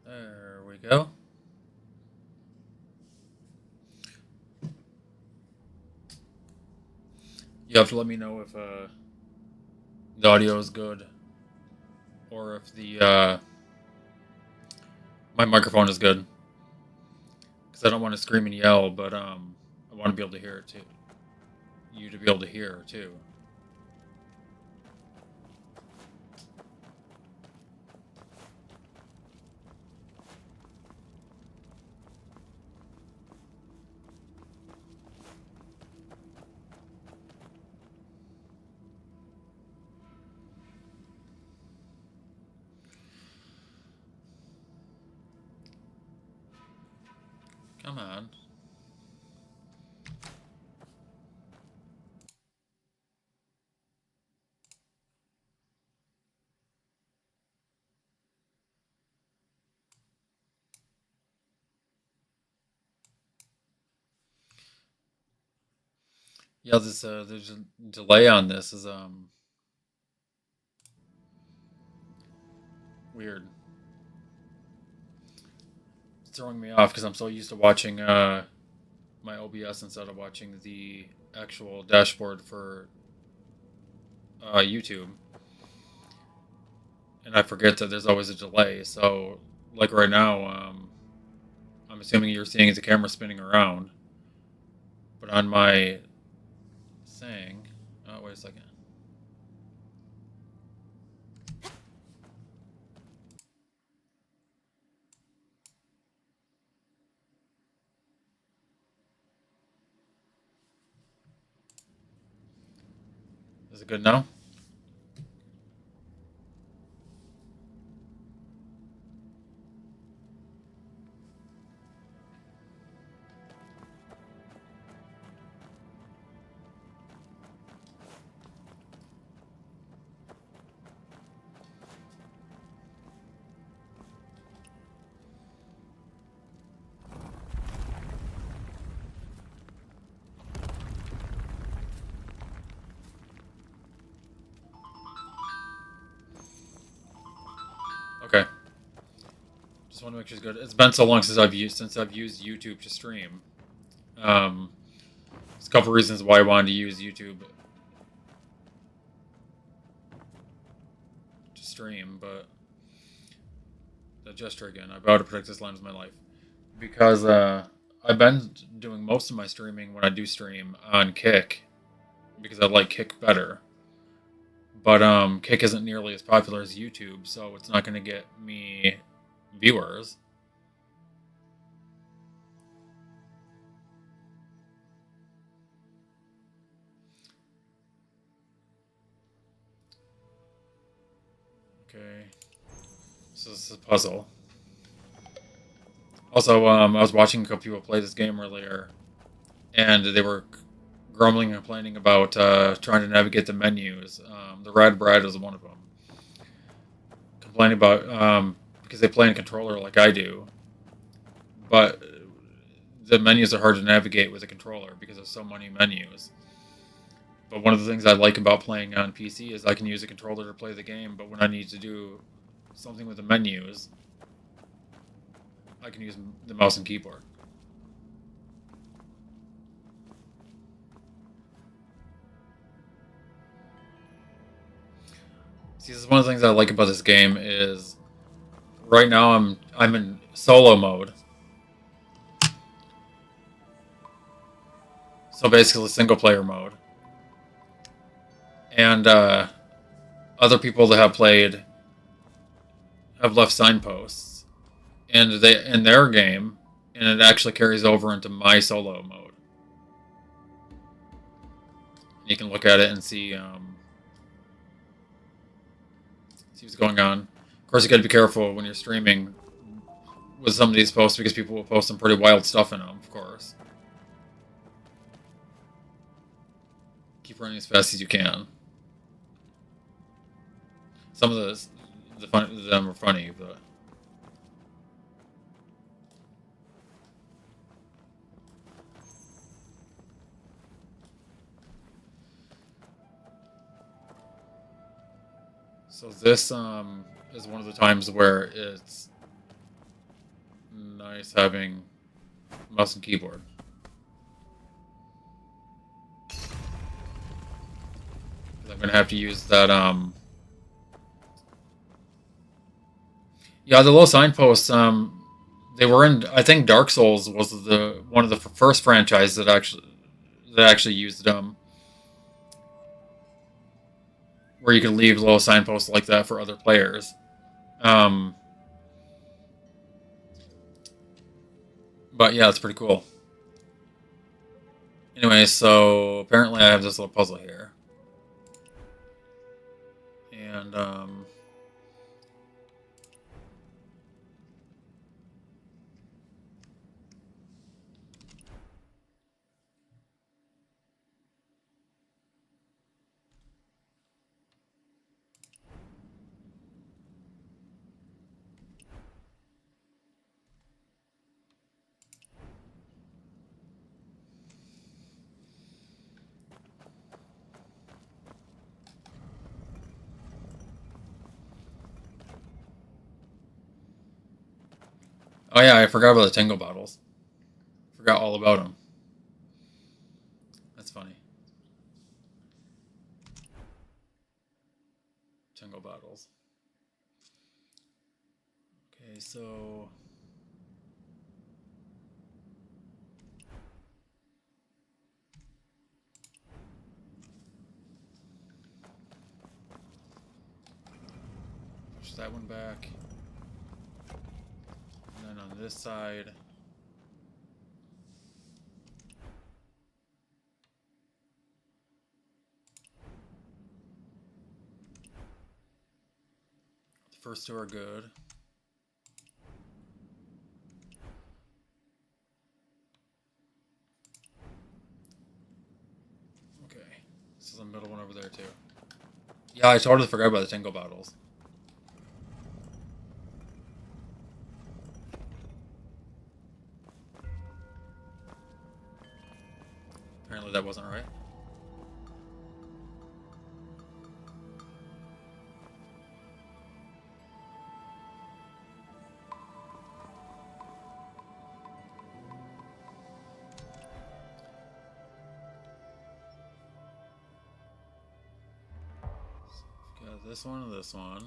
There we go. You have to let me know if the audio is good or if the my microphone is good. Because I don't want to scream and yell, but I want to be able to hear it too. You to be able to hear too. Come on. Yeah, this there's a delay on this is weird. It's throwing me off because I'm so used to watching my OBS instead of watching the actual dashboard for YouTube, and I forget that there's always a delay. So, like right now, I'm assuming you're seeing the camera spinning around, but on my thing, oh wait a second. Is it good now? Okay. Just want to make sure it's good. It's been so long since I've used YouTube to stream. Um, there's a couple reasons why I wanted to use YouTube to stream, but the gesture again. I vow to protect this line of my life because I've been doing most of my streaming when I do stream on Kick because I like Kick better. But Kick isn't nearly as popular as YouTube, so it's not going to get me viewers. Okay, so this is a puzzle. Also, I was watching a couple people play this game earlier, and they were grumbling and complaining about trying to navigate the menus. The Red Brad is one of them. Complaining about because they play in controller like I do, but the menus are hard to navigate with a controller because there's so many menus. But one of the things I like about playing on PC is I can use a controller to play the game, but when I need to do something with the menus, I can use the mouse and keyboard. See, this is one of the things I like about this game is right now I'm in solo mode, so basically single player mode, and other people that have played have left signposts, and they in their game, and it actually carries over into my solo mode. You can look at it and see what's going on. Of course, you got to be careful when you're streaming with some of these posts because people will post some pretty wild stuff in them. Of course, keep running as fast as you can. Some of them are funny, but so this is one of the times where it's nice having mouse and keyboard. I'm gonna have to use that. Yeah, the low signposts. They were in. I think Dark Souls was the one of the first franchises that actually used them, where you could leave low signposts like that for other players. Um, but yeah, it's pretty cool. Anyway, so apparently I have this little puzzle here, and oh yeah, I forgot about the tingle bottles. Forgot all about them. That's funny. Tingle bottles. Okay, so push that one back, and then on this side. The first two are good. Okay, this is the middle one over there too. Yeah, I totally forgot about the tingle bottles. Apparently that wasn't right. Got this one and this one.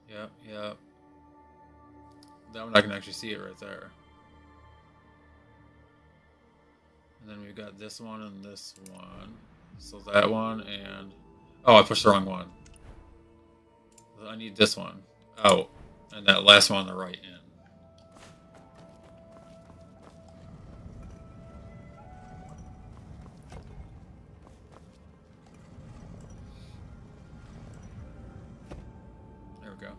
Yep, yep. That one I can actually see it right there. And then we've got this one and this one. So that one and... Oh, I pushed the wrong one. I need this one out. And that last one on the right in. There we go.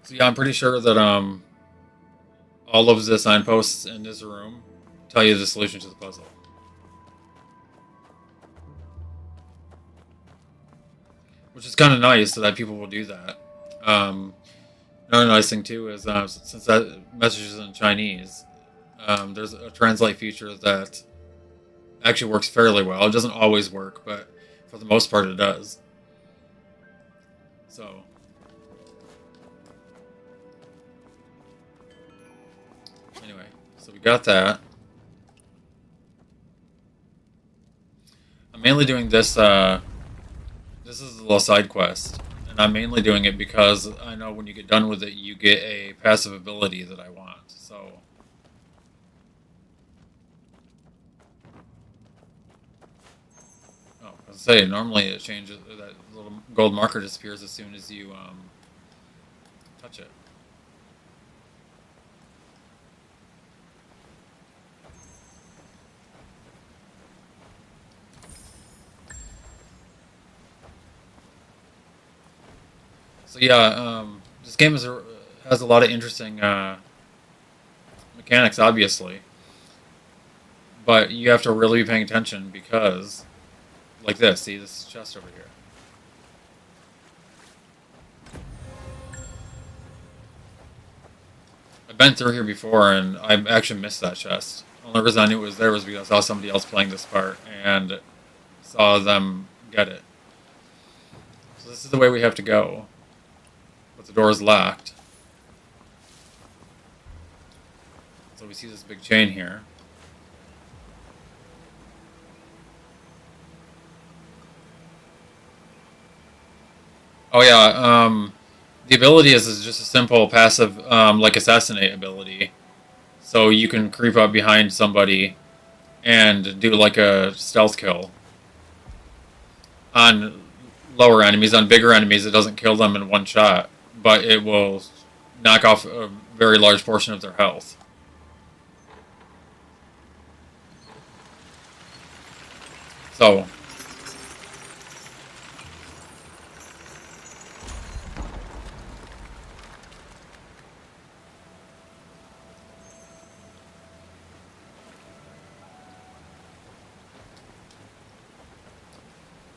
So yeah, I'm pretty sure that all of the signposts in this room tell you the solution to the puzzle. Which is kind of nice that people will do that. Another nice thing too is since that message is in Chinese, there's a translate feature that actually works fairly well. It doesn't always work, but for the most part it does. So anyway, so we got that. I'm mainly doing this. This is a little side quest, and I'm mainly doing it because I know when you get done with it, you get a passive ability that I want. So, oh, I was say normally it changes. That little gold marker disappears as soon as you touch it. So yeah, this game has a lot of interesting mechanics, obviously, but you have to really be paying attention because, like this, see this chest over here. I've been through here before, and I actually missed that chest. The only reason I knew it was there was because I saw somebody else playing this part and saw them get it. So this is the way we have to go. but the door is locked. So we see this big chain here. Oh yeah, the ability is just a simple passive, like assassinate ability. So you can creep up behind somebody and do like a stealth kill on lower enemies. On bigger enemies, it doesn't kill them in one shot, but it will knock off a very large portion of their health. So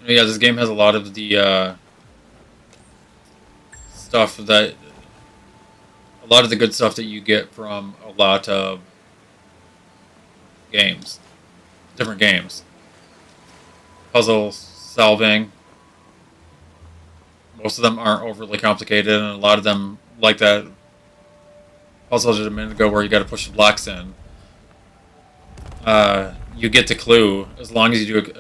yeah, this game has a lot of the stuff that a lot of the good stuff that you get from a lot of games, different games. Puzzle solving. Most of them aren't overly complicated, and a lot of them, like that puzzle just a minute ago where you got to push the blocks in. You get the clue as long as you do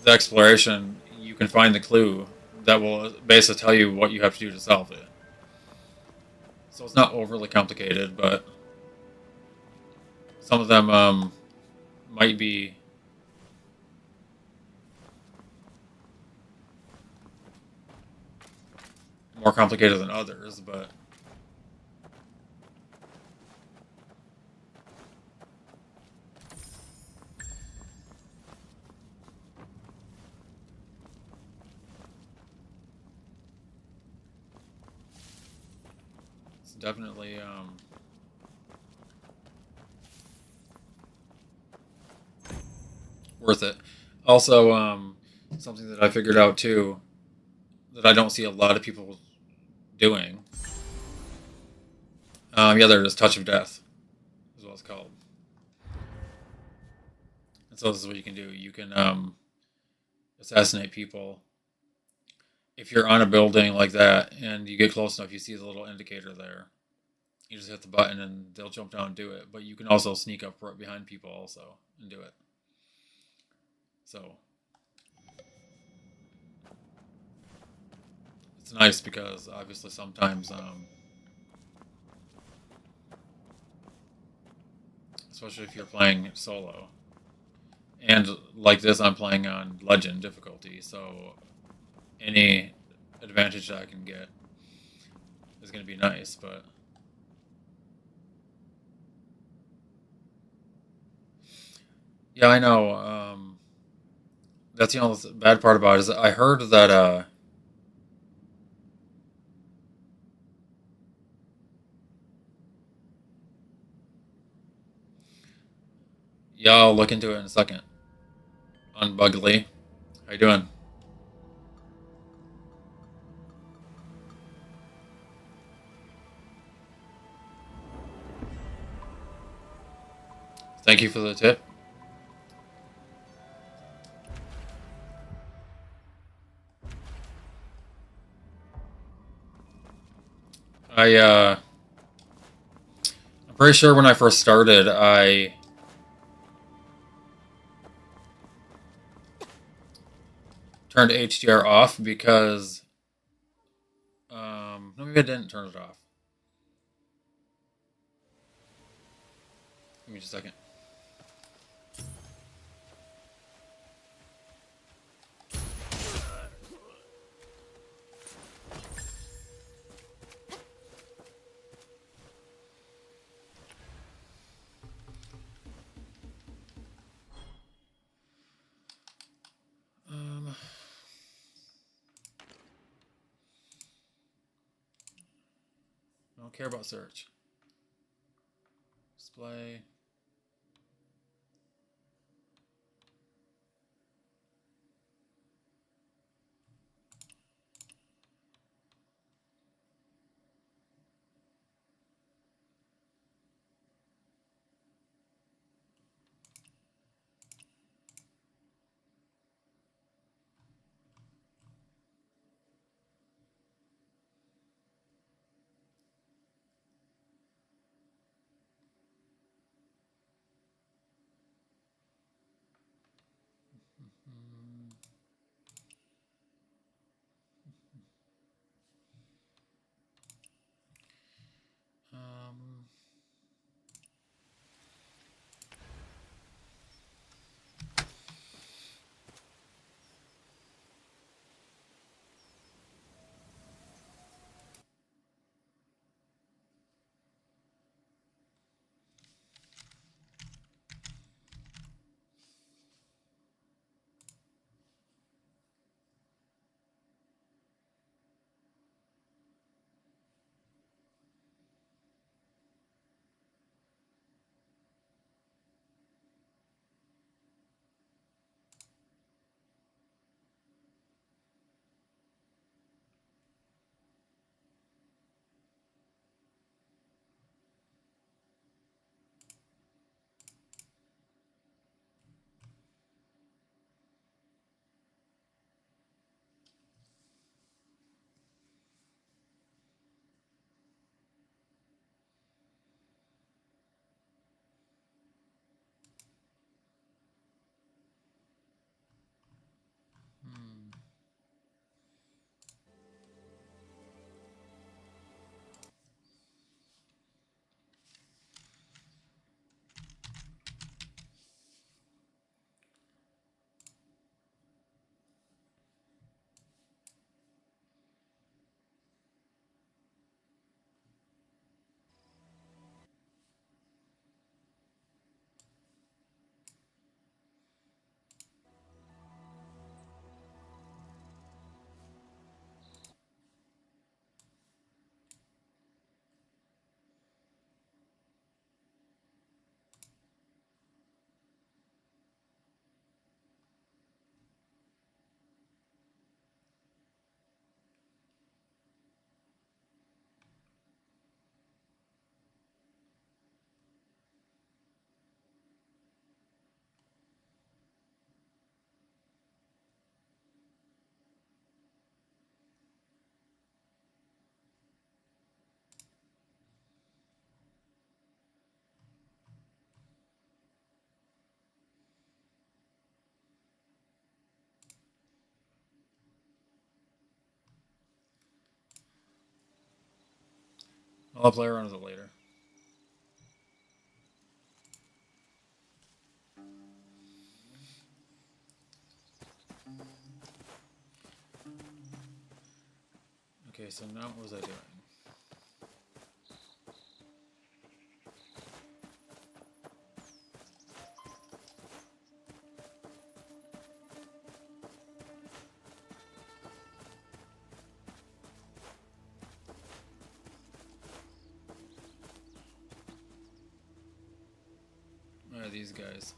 the exploration. You can find the clue that will basically tell you what you have to do to solve it. So it's not overly complicated, but some of them might be more complicated than others, but it's definitely worth it. Also, something that I figured out too that I don't see a lot of people doing. Yeah, there it is, Touch of Death, is what it's called. And so this is what you can do. You can assassinate people. If you're on a building like that and you get close enough, you see the little indicator there. You just hit the button and they'll jump down and do it. But you can also sneak up right behind people also and do it. So it's nice because obviously sometimes, especially if you're playing solo, and like this, I'm playing on Legend difficulty, so any advantage that I can get is going to be nice. But yeah, I know. That's the only bad part about it is I heard that. Yeah, I'll look into it in a second. Unbugly, how you doing? Thank you for the tip. I I'm pretty sure when I first started, I turned HDR off because no, maybe I didn't turn it off. Give me just a second. Um, I don't care about search. Display. I'll play around with it later. Okay, so now what was I doing? These guys.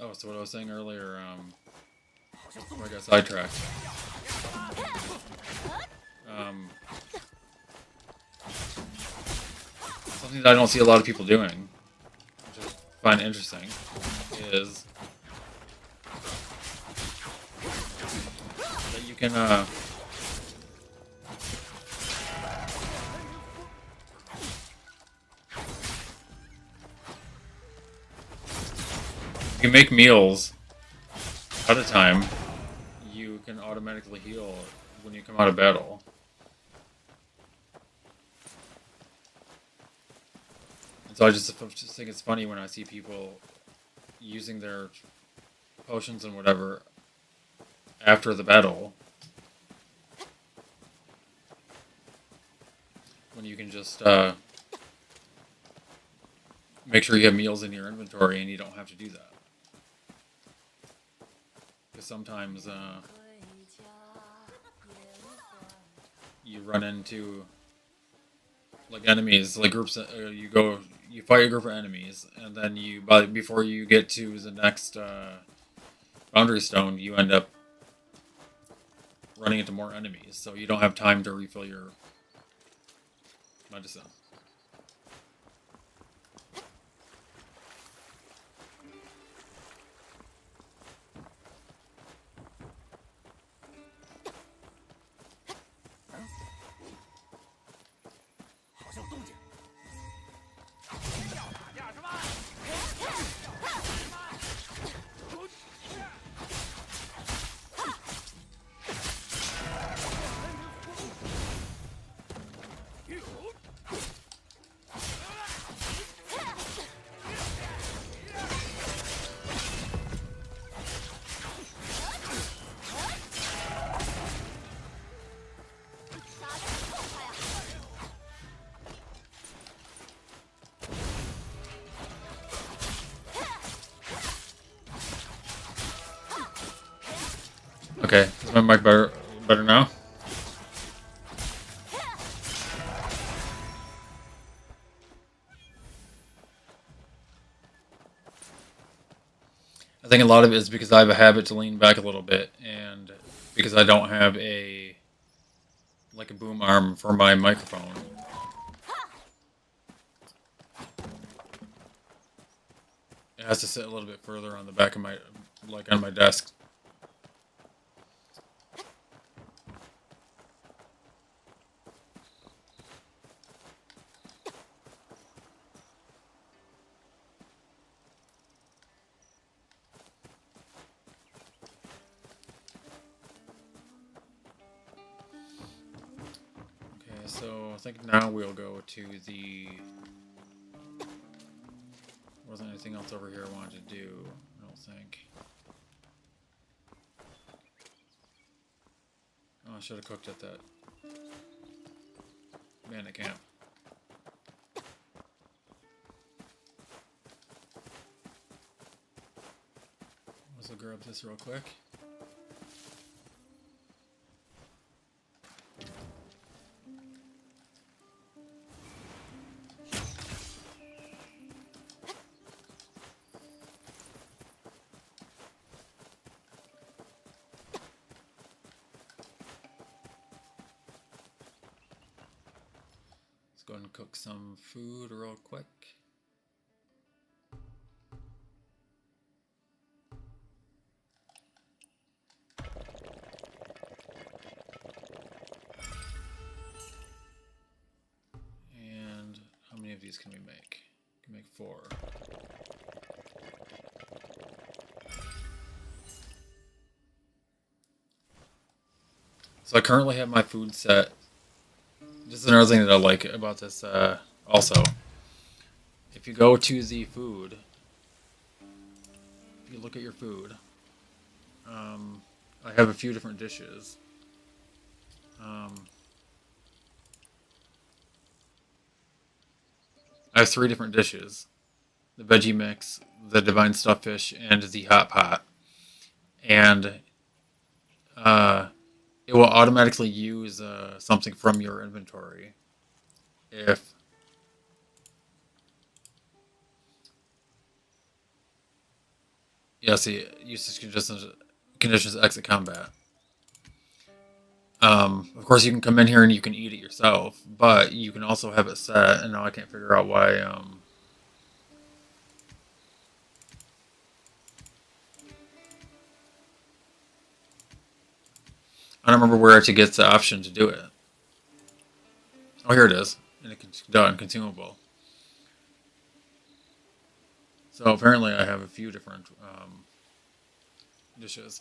Oh, so what I was saying earlier, before I got sidetracked. Something that I don't see a lot of people doing, which I find interesting, is that you can make meals at a time. You can automatically heal when you come out of battle. And so I just think it's funny when I see people using their potions and whatever after the battle, when you can just make sure you have meals in your inventory and you don't have to do that. Because sometimes you run into like enemies, like groups. You fight a group of enemies, and then before you get to the next boundary stone, you end up running into more enemies, so you don't have time to refill your medicine. Okay, is my mic better now? I think a lot of it is because I have a habit to lean back a little bit, and because I don't have a boom arm for my microphone. It has to sit a little bit further on the back of my, on my desk. so I think now we'll go to the... Wasn't anything else over here I wanted to do, I don't think. Oh, I should have cooked at that bandit camp. Let's grab this real quick. Let's go ahead and cook some food real quick. And how many of these can we make? We can make 4. So I currently have my food set. Just another thing that I like about this also. If you go to the food, if you look at your food, I have a few different dishes. I have 3 different dishes. The veggie mix, the divine stuffed fish, and the hot pot. And it will automatically use something from your inventory if see usage conditions exit combat. Of course, you can come in here and you can eat it yourself, but you can also have it set. And now I can't figure out why. I don't remember where to get the option to do it. Oh, here it is. And it's done, consumable. So apparently I have a few different dishes.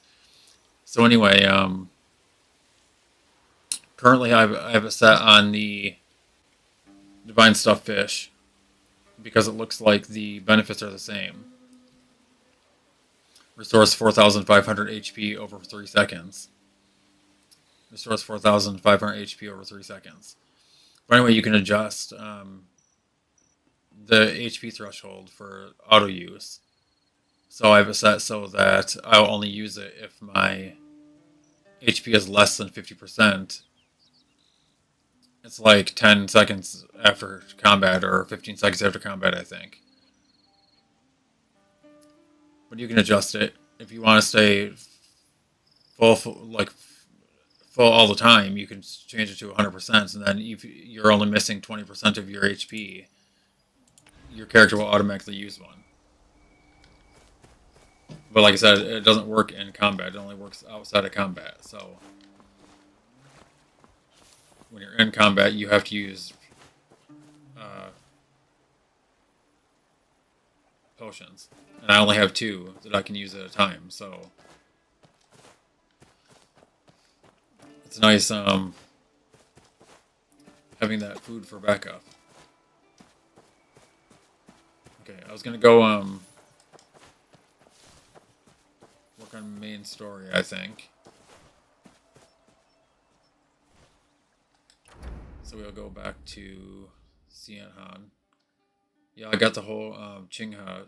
So anyway, currently I have it set on the divine stuffed fish because it looks like the benefits are the same. Restores 4,500 HP over 3 seconds. Restores 4,500 HP over 3 seconds. But anyway, you can adjust the HP threshold for auto use. So I have it set so that I'll only use it if my HP is less than 50%. It's like 10 seconds after combat or 15 seconds after combat, I think. But you can adjust it. If you want to stay full all the time, you can change it to 100%, and then if you're only missing 20% of your HP, your character will automatically use one. But like I said, it doesn't work in combat. It only works outside of combat. So when you're in combat, you have to use potions. And I only have 2 that I can use at a time. So it's nice having that food for backup. Okay, I was going to go work on main story, I think. So we'll go back to Xianhan. Yeah, I got the whole Qingha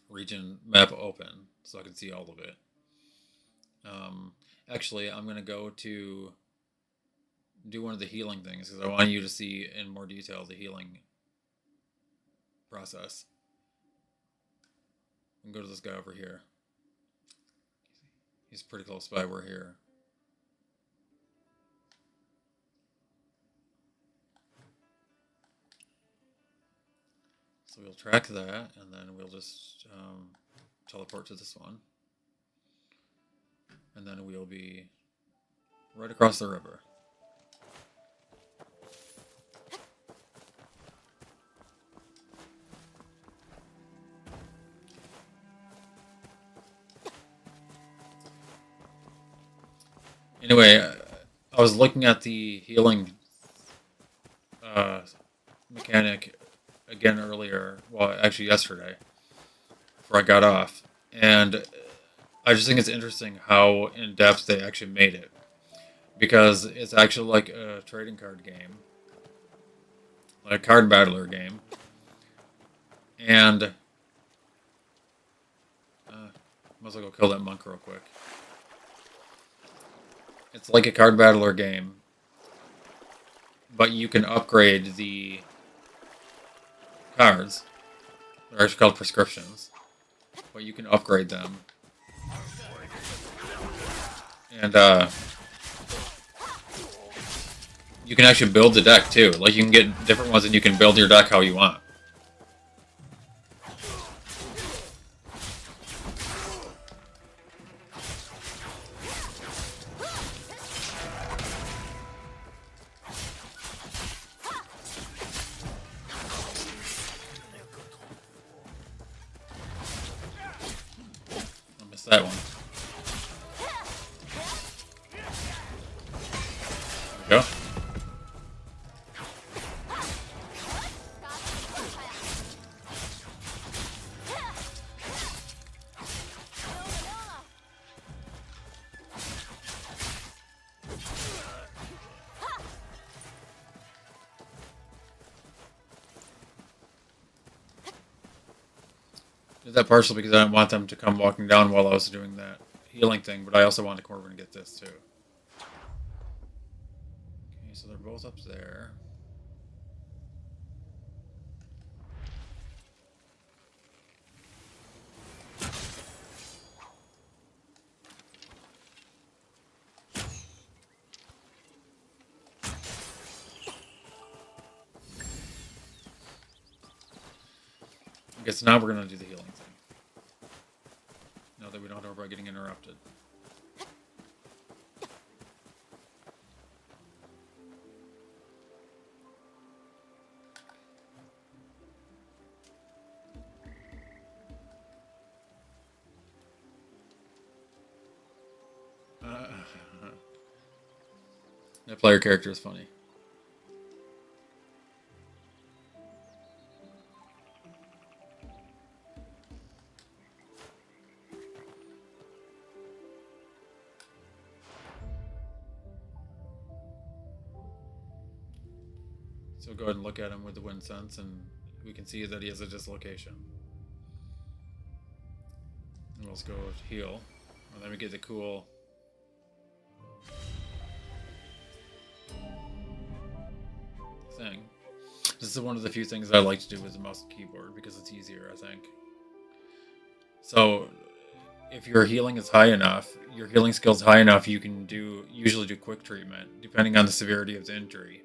region map open, so I can see all of it. Actually, I'm going to go to do one of the healing things, because I want you to see in more detail the healing process. And go to this guy over here. He's pretty close by. We're here. So we'll track that, and then we'll just teleport to this one. And then we'll be right across the river. Anyway, I was looking at the healing uh, mechanic again earlier. Well, actually yesterday, before I got off, and I just think it's interesting how in depth they actually made it because it's actually like a trading card game, like a card battler game, and might as well go kill that monk real quick. It's like a card battler game, but you can upgrade the cards. They're actually called prescriptions, but you can upgrade them, and you can actually build the deck too. Like you can get different ones, and you can build your deck how you want. I missed that one. There we go. Did that partially because I didn't want them to come walking down while I was doing that healing thing, but I also wanted to come over and get this too. Okay, so they're both up there. I guess now we're going to do the healing thing. Now that we don't have to worry about getting interrupted. That player character is funny. So go ahead and look at him with the wind sense, and we can see that he has a dislocation. And let's go heal, and then we get the cool thing. This is one of the few things I like to do with the mouse and keyboard because it's easier, I think. So if your healing is high enough, your healing skill is high enough, you can usually do quick treatment depending on the severity of the injury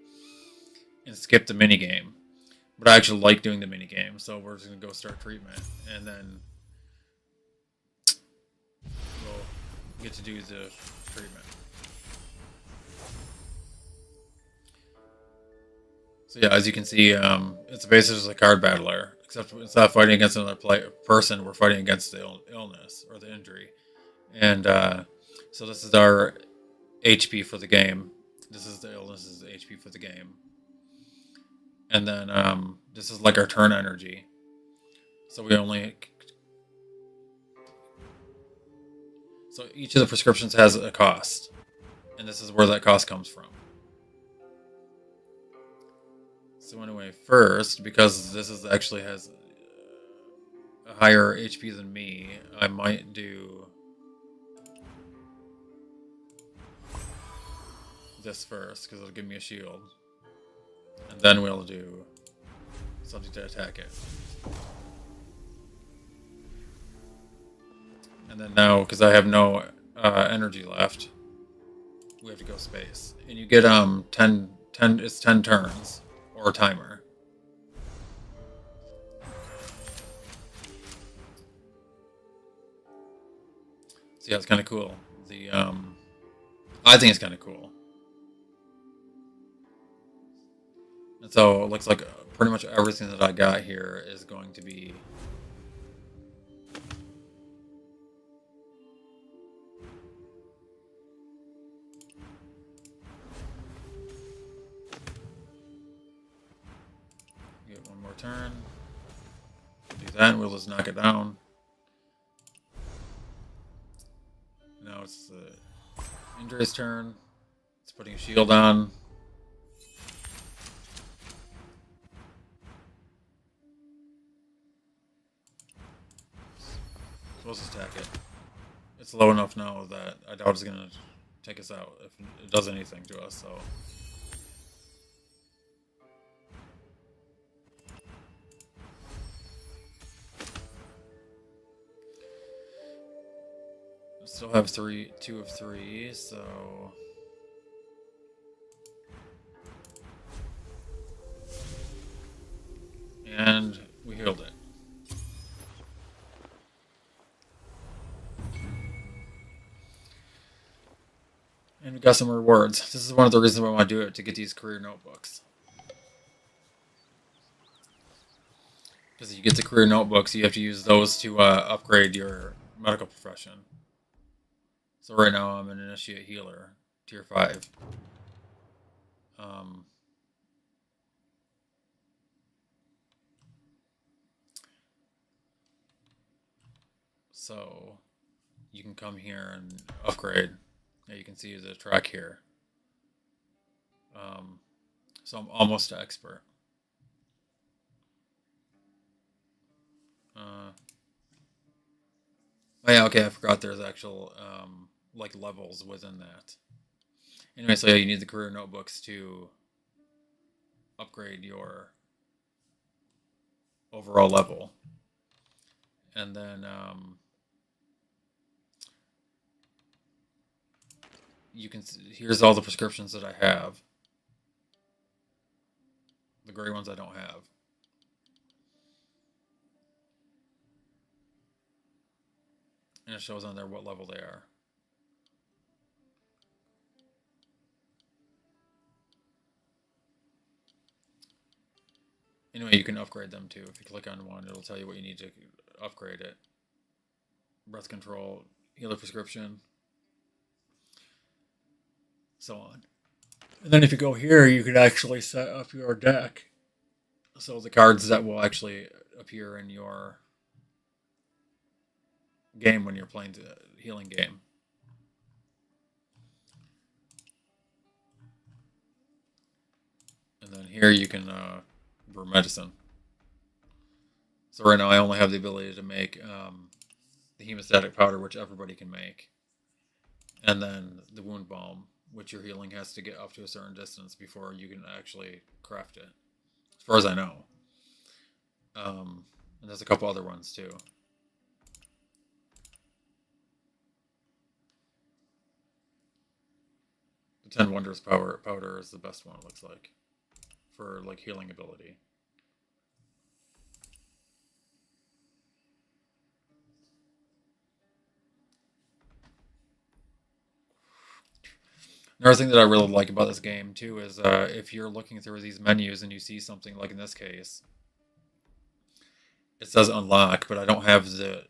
and skip the mini game. But I actually like doing the mini game, so we're just gonna go start treatment, and then we'll get to do the treatment. So yeah, as you can see, it's basically just a card battler, except instead of fighting against another person, we're fighting against the illness or the injury. And so this is our HP for the game. This is the illness, this is the HP for the game. And then this is like our turn energy. So so each of the prescriptions has a cost, and this is where that cost comes from. So anyway, first, because this is actually has a higher HP than me, I might do this first because it'll give me a shield, and then we'll do something to attack it. And then now, because I have no energy left, we have to go space, and you get 10. It's 10 turns or a timer. So yeah, it's kind of cool. I think it's kind of cool. And so it looks like pretty much everything that I got here is going to be turn. Do that, and we'll just knock it down. Now it's Indra's turn. It's putting a shield on. So let's attack it. It's low enough now that I doubt it's gonna take us out if it does anything to us. So. Still have 2 of 3, so and we healed it. And we got some rewards. This is one of the reasons why I want to do it, to get these career notebooks. Because you get the career notebooks, you have to use those to upgrade your medical profession. So right now I'm an initiate healer, tier 5. So you can come here and upgrade. Now you can see the track here. So I'm almost to expert. Oh yeah, okay, I forgot there's actual like levels within that. Anyway, so yeah, you need the career notebooks to upgrade your overall level. And then you can see, here's all the prescriptions that I have. The gray ones I don't have. And it shows on there what level they are. Anyway, you can upgrade them too. If you click on one, it'll tell you what you need to upgrade it. Breath control, healer prescription, so on. And then if you go here, you can actually set up your deck. So the cards that will actually appear in your game when you're playing the healing game. And then here you can brew medicine. So right now I only have the ability to make the hemostatic powder, which everybody can make. And then the wound balm, which your healing has to get up to a certain distance before you can actually craft it. As far as I know. And there's a couple other ones too. The 10 Wonders powder is the best one, it looks like, for like healing ability. Another thing that I really like about this game too is if you're looking through these menus and you see something like in this case, it says unlock, but I don't have the.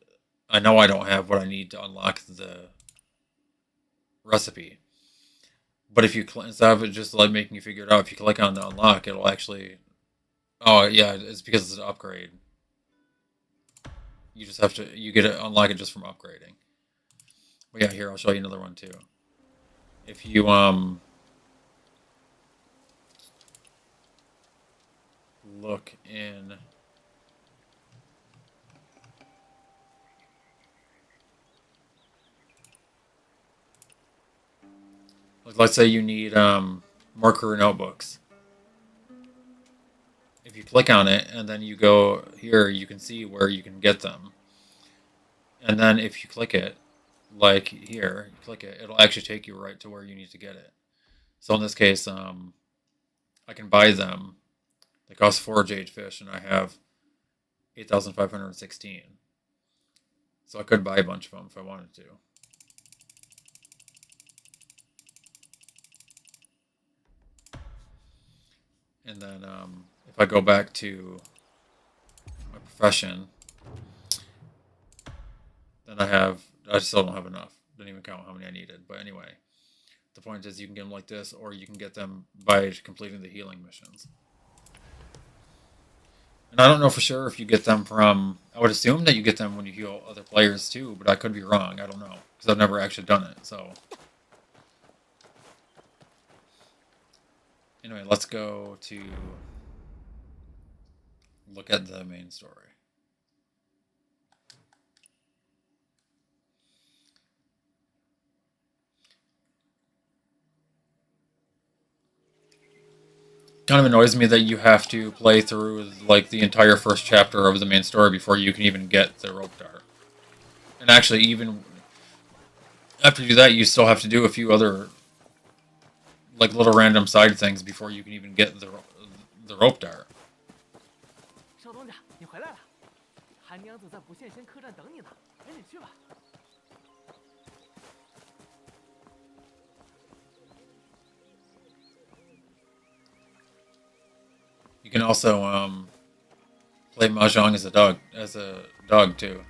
I know I don't have what I need to unlock the recipe. But if you instead of it just like making you figure it out, if you click on the unlock, it'll actually. Oh yeah, it's because it's an upgrade. You just have to. You get it unlock it just from upgrading. But yeah, here I'll show you another one too. If you look in. Let's say you need marker notebooks. If you click on it and then you go here, you can see where you can get them. And then if you click it, like here, you click it, it'll actually take you right to where you need to get it. So in this case, I can buy them. They cost 4 jade fish, and I have 8,516. So I could buy a bunch of them if I wanted to. And then if I go back to my profession, then I still don't have enough. Didn't even count how many I needed. But anyway, the point is you can get them like this, or you can get them by completing the healing missions. And I don't know for sure if you get them from. I would assume that you get them when you heal other players too, but I could be wrong. I don't know because I've never actually done it. So anyway, let's go to look at the main story. Kind of annoys me that you have to play through like the entire first chapter of the main story before you can even get the rope dart. And actually, even after you do that, you still have to do a few other like little random side things before you can even get the rope dart. 少东家，你回来了，韩娘子在不现身客栈等你呢，赶紧去吧。You can also play mahjong as a dog too.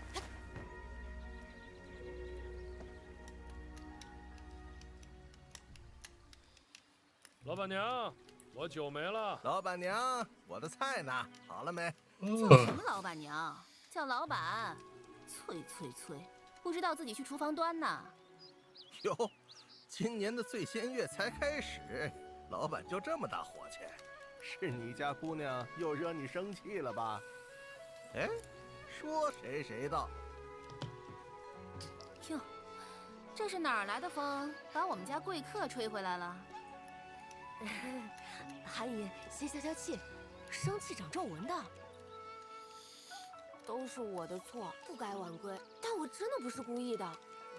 老板娘，我酒没了。老板娘，我的菜呢？好了没？叫什么老板娘？叫老板，催催催，不知道自己去厨房端呢。哟，今年的醉仙月才开始，老板就这么大火气，是你家姑娘又惹你生气了吧？哎，说谁谁道。哟，这是哪儿来的风，把我们家贵客吹回来了？韩爷，先消消气，生气长皱纹的。都是我的错，不该晚归，但我真的不是故意的。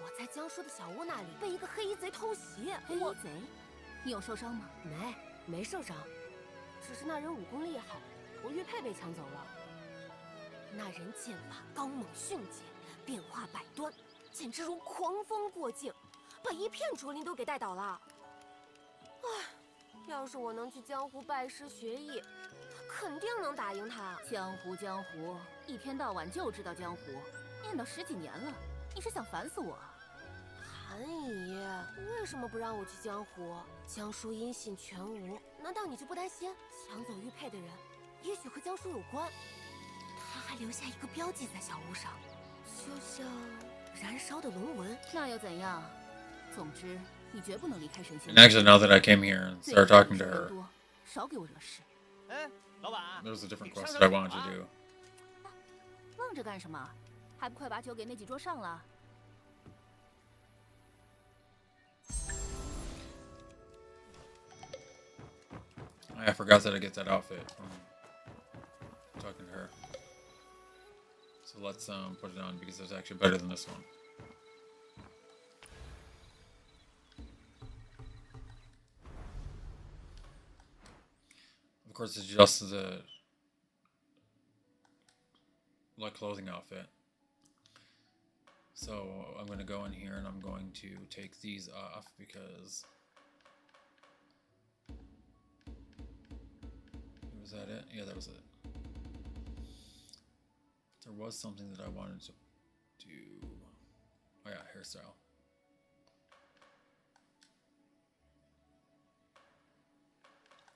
我在江叔的小屋那里被一个黑衣贼偷袭，黑衣贼，你有受伤吗？没受伤，只是那人武功厉害，我玉佩被抢走了。那人剑法刚猛迅捷，变化百端，简直如狂风过境，把一片竹林都给带倒了。唉。要是我能去江湖拜师学艺，肯定能打赢他。江湖，江湖，一天到晚就知道江湖，念叨10几年了，你是想烦死我？韩姨，为什么不让我去江湖？江叔音信全无，难道你就不担心抢走玉佩的人，也许和江叔有关？他还留下一个标记在小屋上，就像燃烧的龙纹。那又怎样？总之。你绝不能离开神仙。And actually, now that I came here and started talking to her, 少给我惹事。哎，老板， there was a different quest that I wanted to do. 愣着干什么？还不快把酒给那几桌上了？ I forgot that I get that outfit from talking to her. So let's put it on because it's actually better than this one. Of course, it's just the like clothing outfit. So I'm going to go in here and I'm going to take these off because was that it? Yeah, that was it. There was something that I wanted to do. Oh yeah, hairstyle.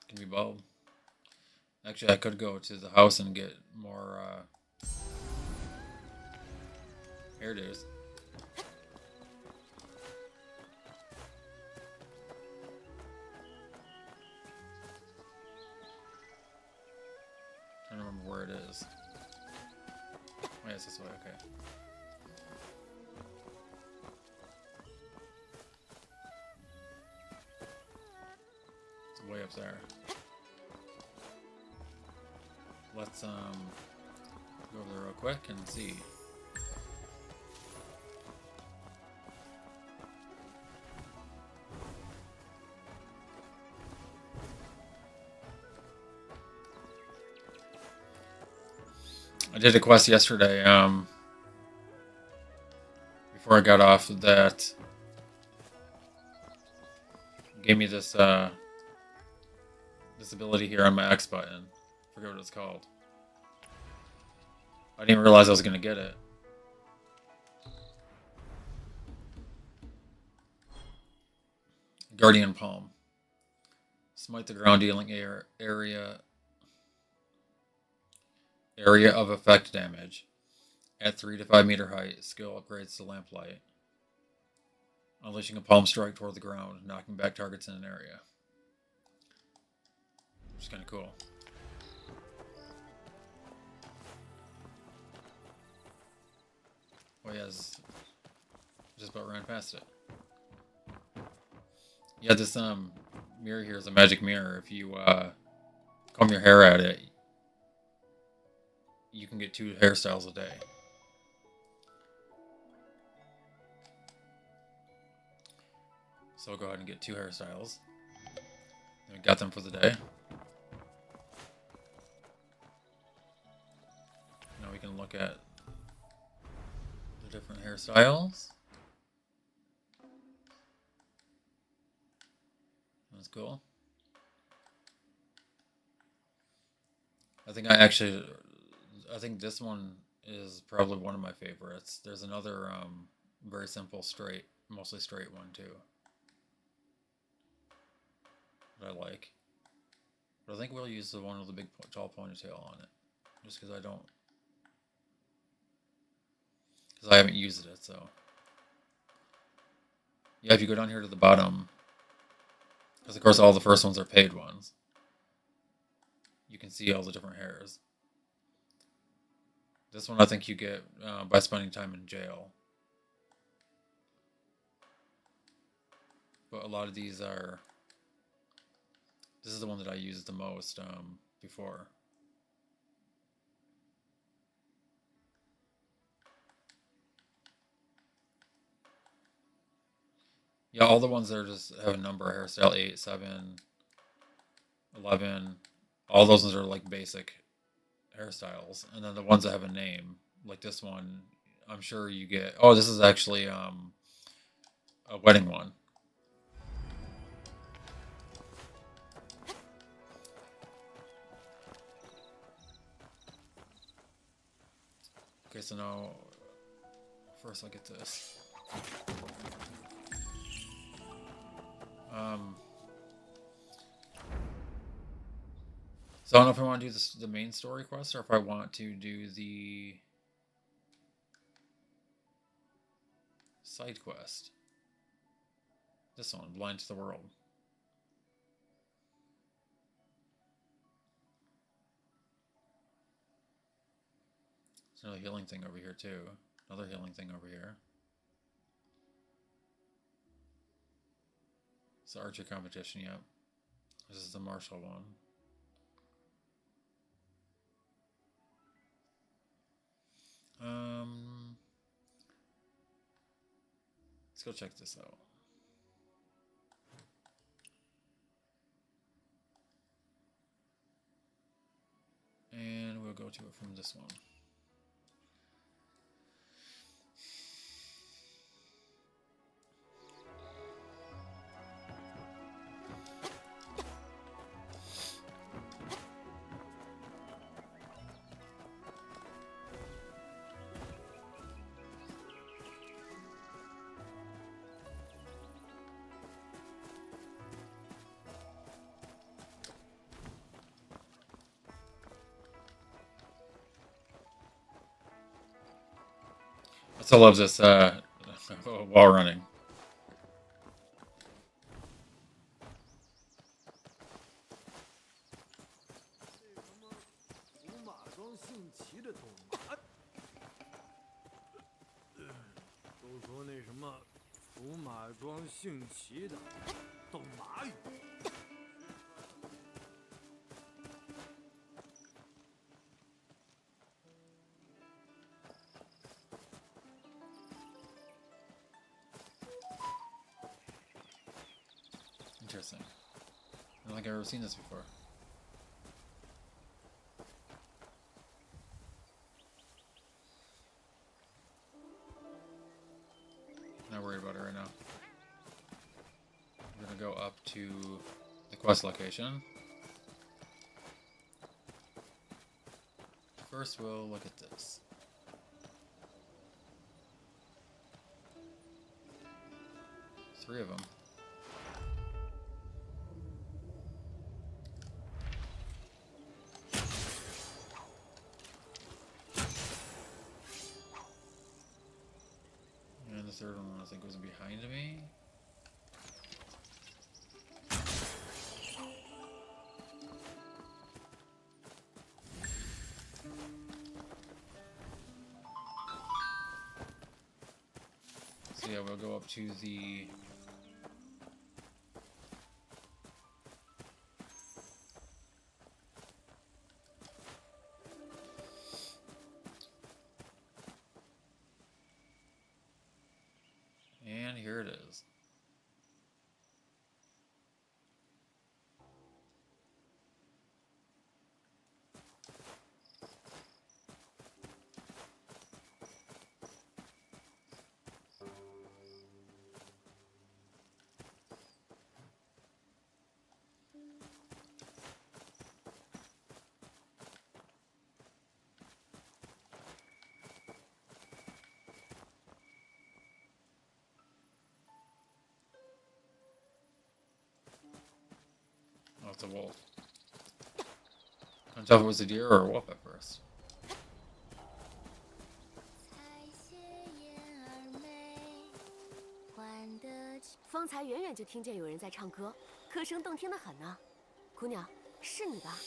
Can be bald. Actually, I could go to the house and get more hairdos. Trying to remember where it is. Oh, yes, this way. Okay. It's way up there. Let's go over there real quick and see. I did a quest yesterday, before I got off that gave me this this ability here on my X button. I forget what it's called. I didn't realize I was gonna get it. Guardian Palm. Smite the ground dealing area Area of effect damage. At 3 to 5 meter height, skill upgrades to lamplight. Unleashing a palm strike toward the ground, knocking back targets in an area. Which is kind of cool. Oh yeah, just about ran past it. Yeah, this mirror here is a magic mirror. If you comb your hair at it, you can get 2 hairstyles a day. So I'll go ahead and get 2 hairstyles. And we got them for the day. Now we can look at the different hairstyles. That's cool. I think this one is probably one of my favorites. There's another very simple straight, mostly straight one too, that I like. But I think we'll use the one with the big tall ponytail on it, just because I haven't used it. So yeah, if you go down here to the bottom, because of course all the first ones are paid ones, you can see all the different hairs. This one I think you get by spending time in jail. But a lot of these are... This is the one that I used the most before. Yeah, all the ones that are just have a number, hairstyle 8, 7, 11, all those ones are like basic hairstyles. And then the ones that have a name, like this one, I'm sure you get... Oh, this is actually a wedding one. Okay, so now, first I'll get this. So I don't know if I want to do the main story quest or if I want to do the side quest. This one, Blind to the World. There's another healing thing over here too. Another healing thing over here. It's the archer competition, yep. This is the martial one. Let's go check this out. And we'll go to it from this one. I still love this while running. Interesting. I don't think I've ever seen this before. Not worried about it right now. We're gonna go up to the quest location. First, we'll look at this. Three of them. third one, I think, was behind me. So yeah, we'll go up to the... And here it is. Oh, it's a wolf. I couldn't tell if it was a deer or a wolf at first. 方才远远就听见有人在唱歌，歌声动听的很呢。姑娘，是你吧？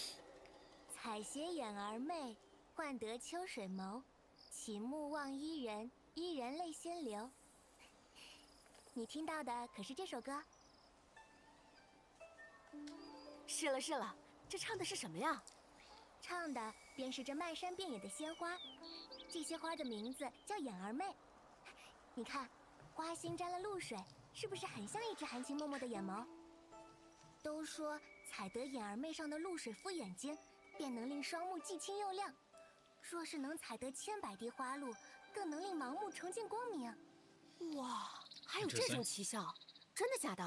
采撷眼儿媚，换得秋水眸。起目望伊人，伊人泪先流。你听到的可是这首歌？是了是了，这唱的是什么呀？唱的便是这漫山遍野的鲜花，这些花的名字叫眼儿媚。你看，花心沾了露水，是不是很像一只含情脉脉的眼眸？都说采得眼儿媚上的露水敷眼睛，便能令双目既清又亮。若是能采得千百滴花露，更能令盲目重见光明。哇，还有这种奇效，真的假的？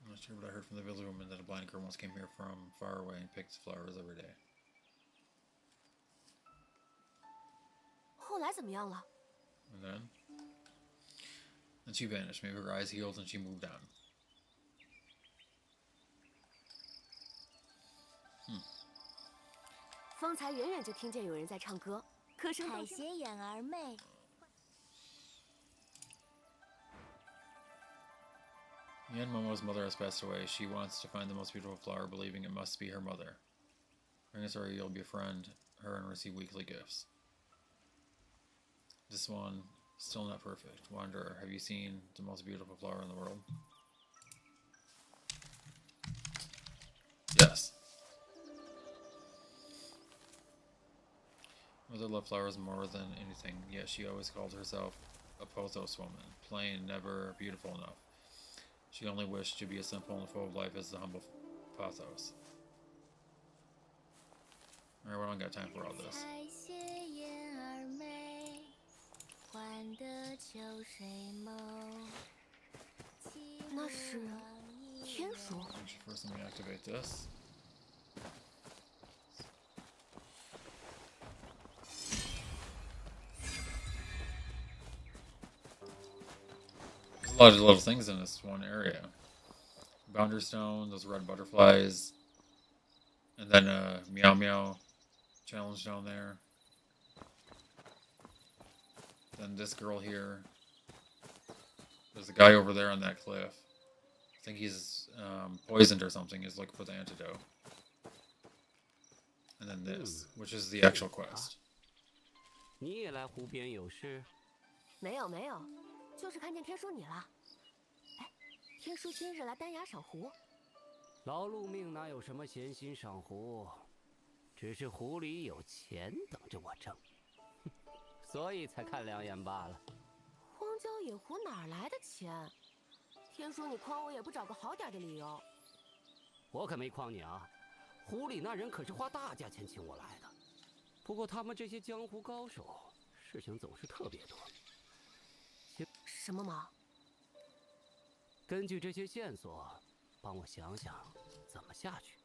I'm not sure, but I heard from the village woman that a blind girl once came here from far away and picked flowers every day. 后来怎么样了？ And then she vanished. Maybe her eyes healed and she moved on. 方才远远就听见有人在唱歌，歌声动听。采撷眼儿媚。 And Momo's mother has passed away. She wants to find the most beautiful flower, believing it must be her mother. Bring us or you'll befriend her and receive weekly gifts. This one, still not perfect. Wanderer, have you seen the most beautiful flower in the world? Yes. Mother loved flowers more than anything, yet she always called herself a pothos woman, plain, never beautiful enough. She only wished to be as simple and full of life as the humble pathos. Alright, we don't got time for all this. 那是天书。 First, let me activate this. There's a lot of little things in this one area. Bounder stone, those red butterflies, and then a meow meow challenge down there. Then this girl here. There's a guy over there on that cliff. I think he's poisoned or something. He's looking for the antidote. And then this, which is the actual quest. 你也来湖边有事？没有没有，就是看见天书你了。哎，天书今日来丹崖赏湖。劳碌命哪有什么闲心赏湖？只是湖里有钱等着我挣，所以才看两眼罢了。荒郊野湖哪来的钱？天书你诓我也不找个好点的理由。我可没诓你啊，湖里那人可是花大价钱请我来的。不过他们这些江湖高手，事情总是特别多。什么忙？根据这些线索，帮我想想怎么下去。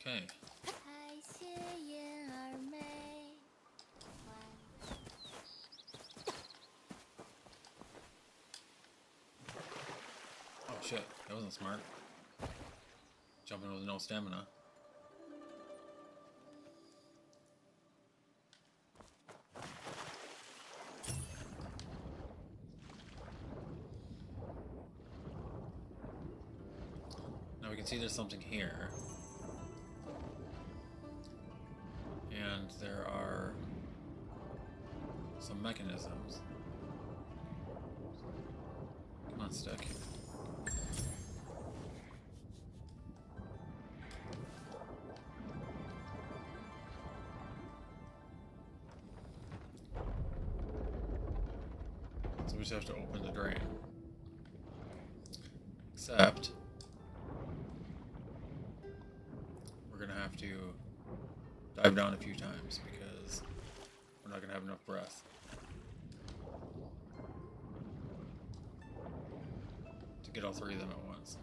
Okay. 彩鞋燕儿美。 Oh shit, that wasn't smart. Jumping with no stamina. Now we can see there's something here. And there are some mechanisms. Come on, stick. So we just have to open the drain. Except we're gonna have to dive down a few times because we're not gonna have enough breath to get all three of them at once.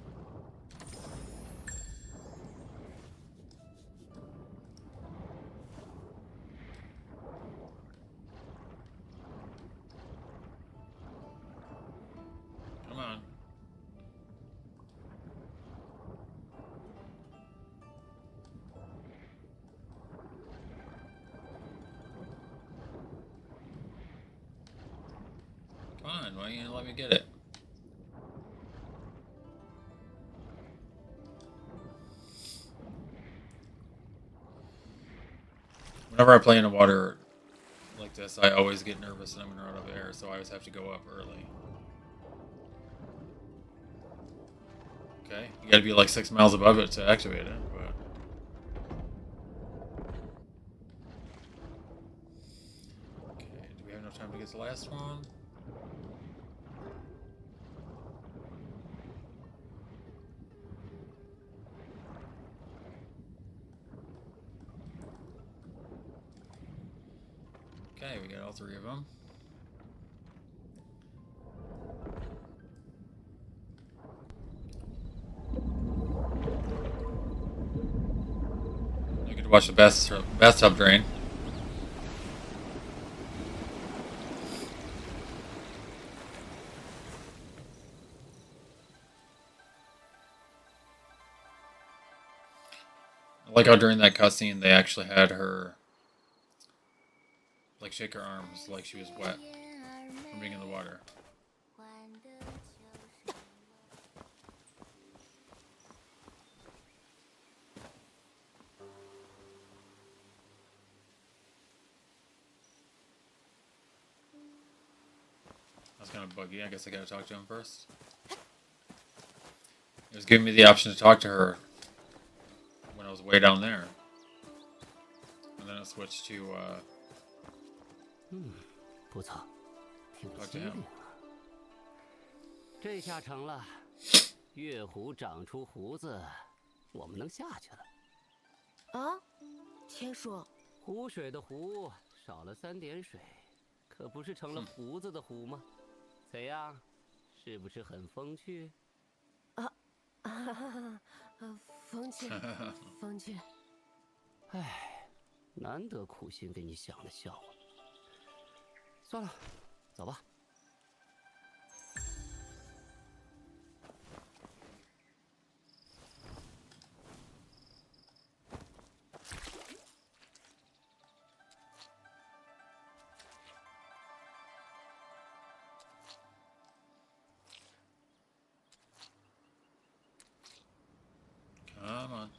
Come on. Come on, why you gonna let me get it? Whenever I play in the water like this, I always get nervous and I'm gonna run out of air, so I always have to go up early. Okay, you gotta be like 6 miles above it to activate it, but... Okay, do we have enough time to get the last one? Okay, we got all three of them. You get to watch the bathtub drain. I like how during that cutscene they actually had her like shake her arms like she was wet from being in the water. 换的就是我。 That's kind of buggy. I guess I gotta talk to him first. It was giving me the option to talk to her when I was way down there. And then it switched to, 不错，挺 talk 机 to 灵 him. 啊。这下成了，月湖长出胡子，我们能下去了。啊，天叔，湖水的湖少了3点水，可不是成了胡子的胡吗？怎样，是不是很风趣？风趣，风趣。唉，难得苦心给你想的笑话。算了，走吧。Come on.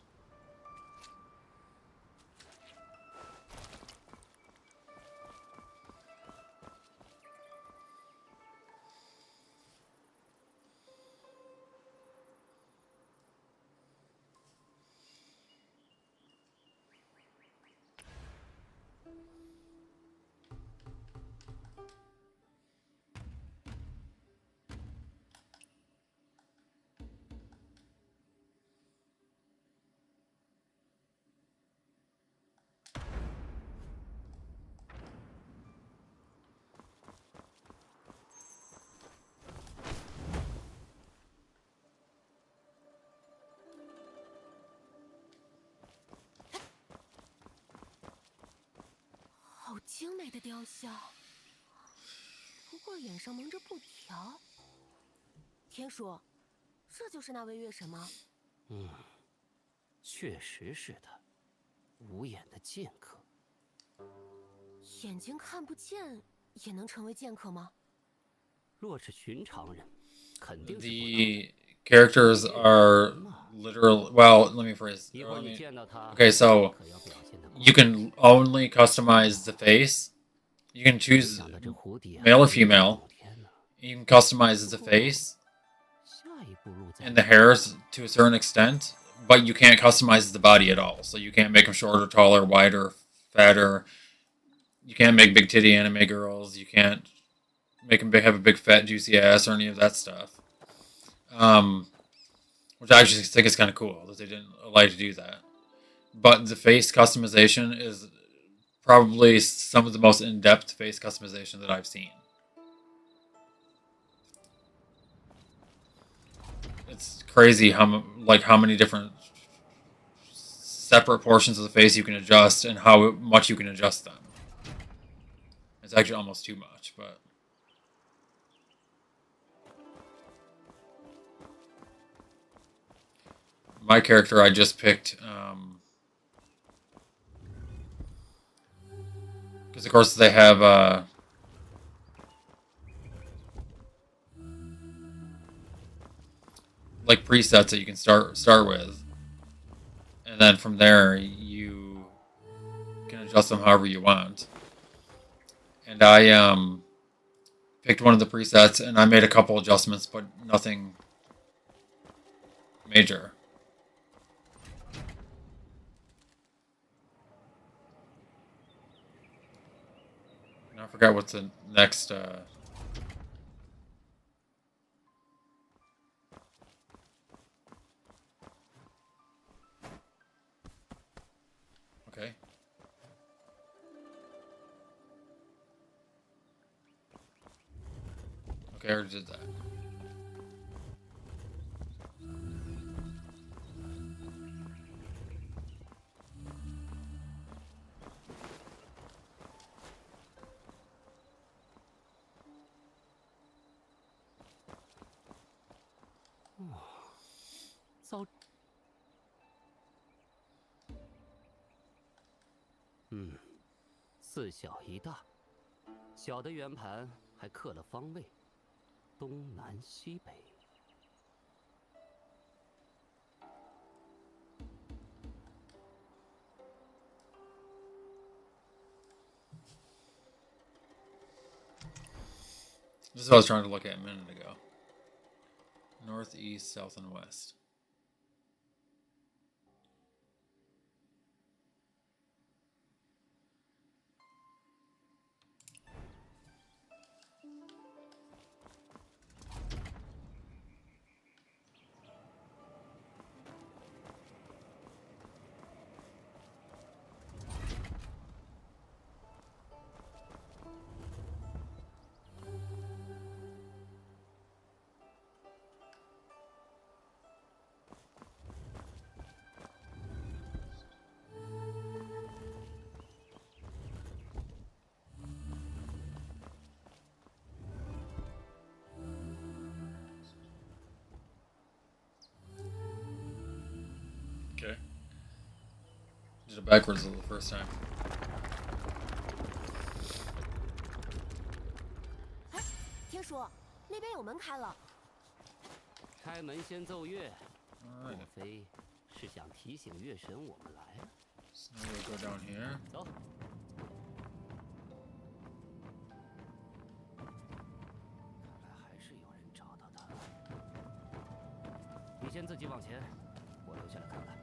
精美的雕像，不过脸上蒙着布条。天叔，这就是那位月神吗？确实是的，无眼的剑客。眼睛看不见也能成为剑客吗？若是寻常人，肯定是不能的。The characters are literal. Well, let me phrase. 一会儿你见到他 Okay, so 可要表现得 you can only customize the face. You can choose 想到这蝴蝶 male or 美丽 female. 动天呢。 You can customize the face 下一步路在 and the hairs to a certain extent, but you can't customize the body at all. So you can't make them shorter, taller, wider, fatter. You can't make big titty anime girls. You can't make them have a big fat juicy ass or any of that stuff. Which I actually think is kind of cool that they didn't allow you to do that. But the face customization is probably some of the most in-depth face customization that I've seen. It's crazy how many different separate portions of the face you can adjust and how much you can adjust them. It's actually almost too much, but my character I just picked because of course they have like presets that you can start with, and then from there you can adjust them however you want. And I picked one of the presets and I made a couple adjustments, but nothing major. And I forgot what's the next okay. Okay, I already did that. Oh, 四小一大，小的圆盘还刻了方位，东南西北。This is what I was trying to look at a minute ago. North, east, south, and west. Okay. Did it backwards the first time. 哎，天叔，那边有门开了。开门先奏乐，莫 Alright. 非是想提醒月神我们来了？ So we'll go down here. 走。看来还是有人找到他了。你先自己往前，我留下来看看。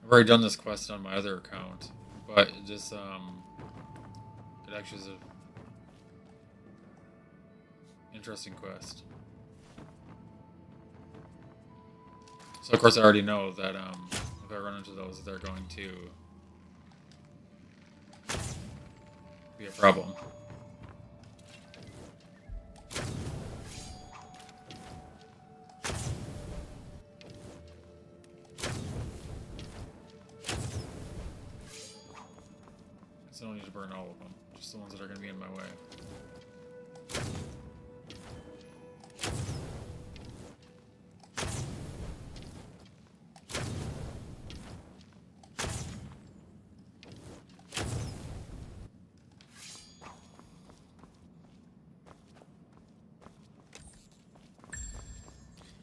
I've already done this quest on my other account, but it just it actually is an interesting quest. So of course I already know that if I run into those, they're going to be a problem. So I don't need to burn all of them, just the ones that are going to be in my way.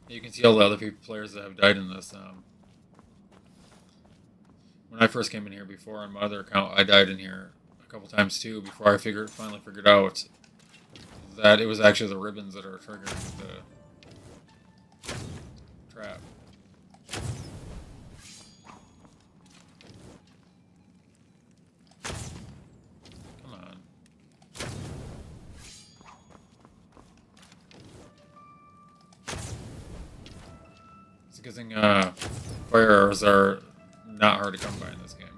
You can see all the other players that have died in this. When I first came in here before on my other account, I died in here a couple times too before I finally figured out that it was actually the ribbons that are triggering the trap. Come on. It's a good thing fire arrows are not hard to come by in this game.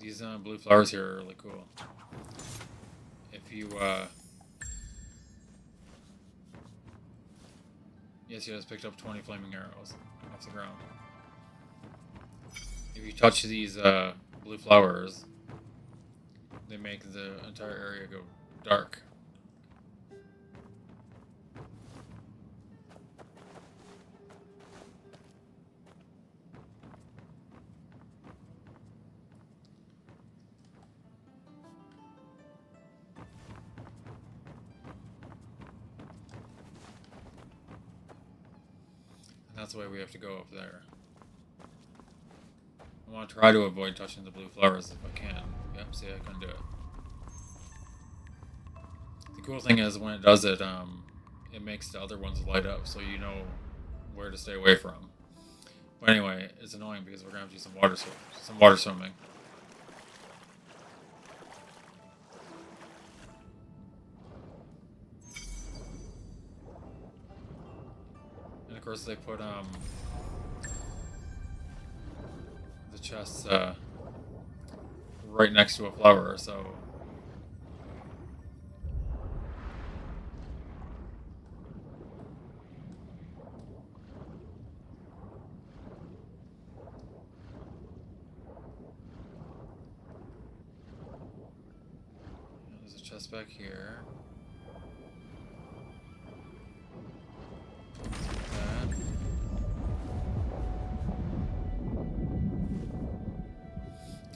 These blue flowers here are really cool. If you, yes, you just picked up 20 flaming arrows off the ground. If you touch these blue flowers, they make the entire area go dark. That's the way we have to go up there. I want to try to avoid touching the blue flowers if I can. Yep, see, I couldn't do it. The cool thing is when it does it, it makes the other ones light up so you know where to stay away from. But anyway, it's annoying because we're going to have to do some water swimming. Of course, they put the chests right next to a flower, so there's a chest back here.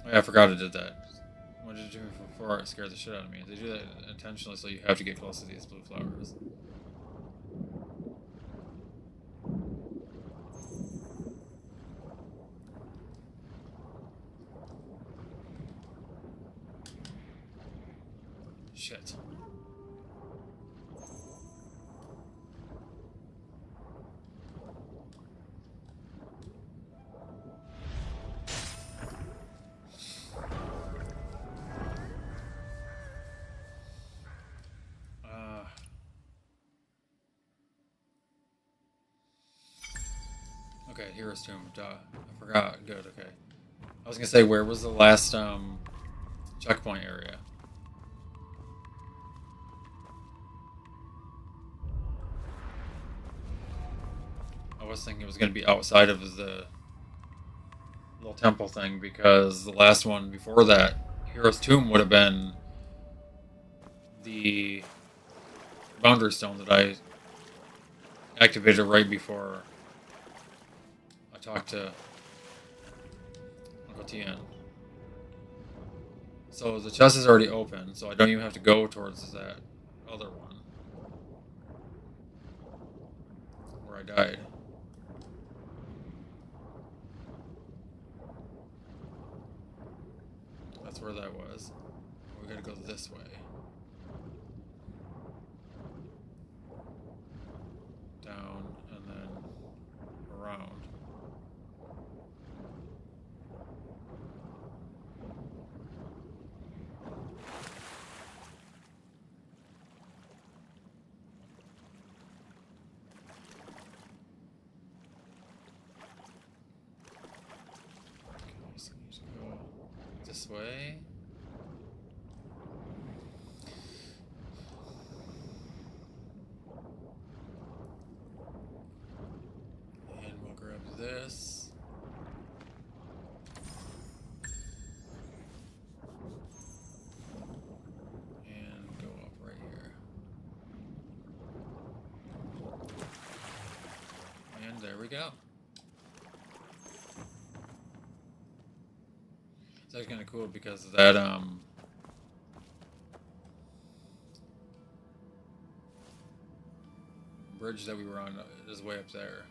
I forgot it did that. What did it do before? It scared the shit out of me. They do that intentionally so you have to get close to these blue flowers. Shit. Okay, Hero's Tomb. Duh. I forgot. Good, okay. I was gonna say, where was the last checkpoint area? I was thinking it was gonna be outside of the little temple thing because the last one before that, Hero's Tomb, would have been the boundary stone that I activated right before I talked to Uncle Tien. So the chest is already open, so I don't even have to go towards that other one where I died. That's where that was. We gotta go this way. this way. And we'll grab this. And go up right here. And there we go. That's kind of cool because that bridge that we were on is way up there.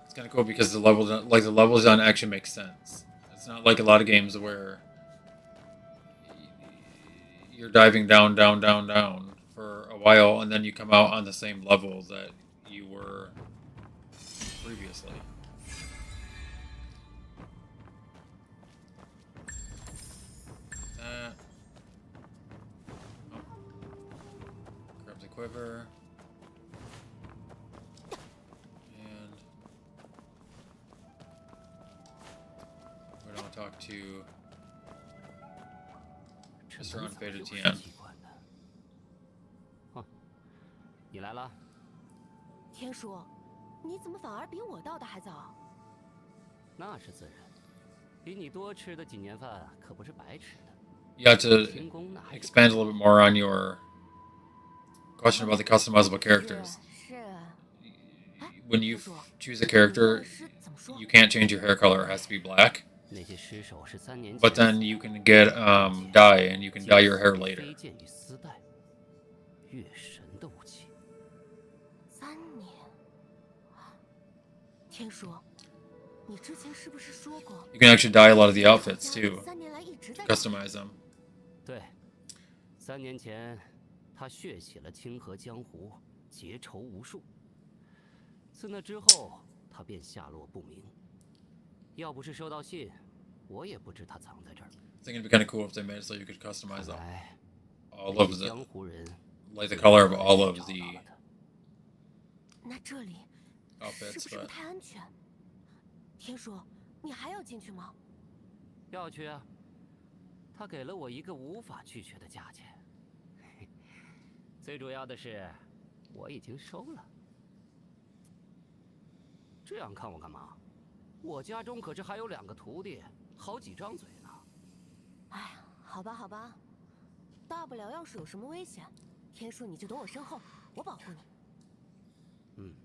It's kind of cool because the levels on actually make sense. It's not like a lot of games where you're diving down for a while and then you come out on the same level that you were previously. That. Oh. Grab the quiver. And we're gonna talk to Mr. Unfaded Tian. 你来了。天叔，你怎么反而比我到的还早？那是自然，比你多吃的几年饭可不是白吃的。 You have to expand a little bit more on your question about the customizable characters. 是。When you choose a character, you can't change your hair color; it has to be black. 那些尸首是3年前。 But then you can get dye, and you can dye your hair later. 飞剑与丝带，月神的武器。3年。天叔，你之前是不是说过 You can actually dye a lot of the outfits too, 3年来一直在 customize them. 对，3年前，他血洗了清河江湖，结仇无数。自那之后，他便下落不明。要不是收到信，我也不知他藏在这儿。 I think it'd be kind of cool if they made it so you could customize them. 来， All of the, 江湖人 like the color of all of the 那这里是 outfits, 不是不 but 太安全？天叔，你还要进去吗？要去啊。他给了我一个无法拒绝的价钱。最主要的是，我已经收了。这样看我干嘛？我家中可是还有2个徒弟，好几张嘴呢。哎呀，好吧，好吧，大不了要是有什么危险，天叔你就躲我身后，我保护你。嗯，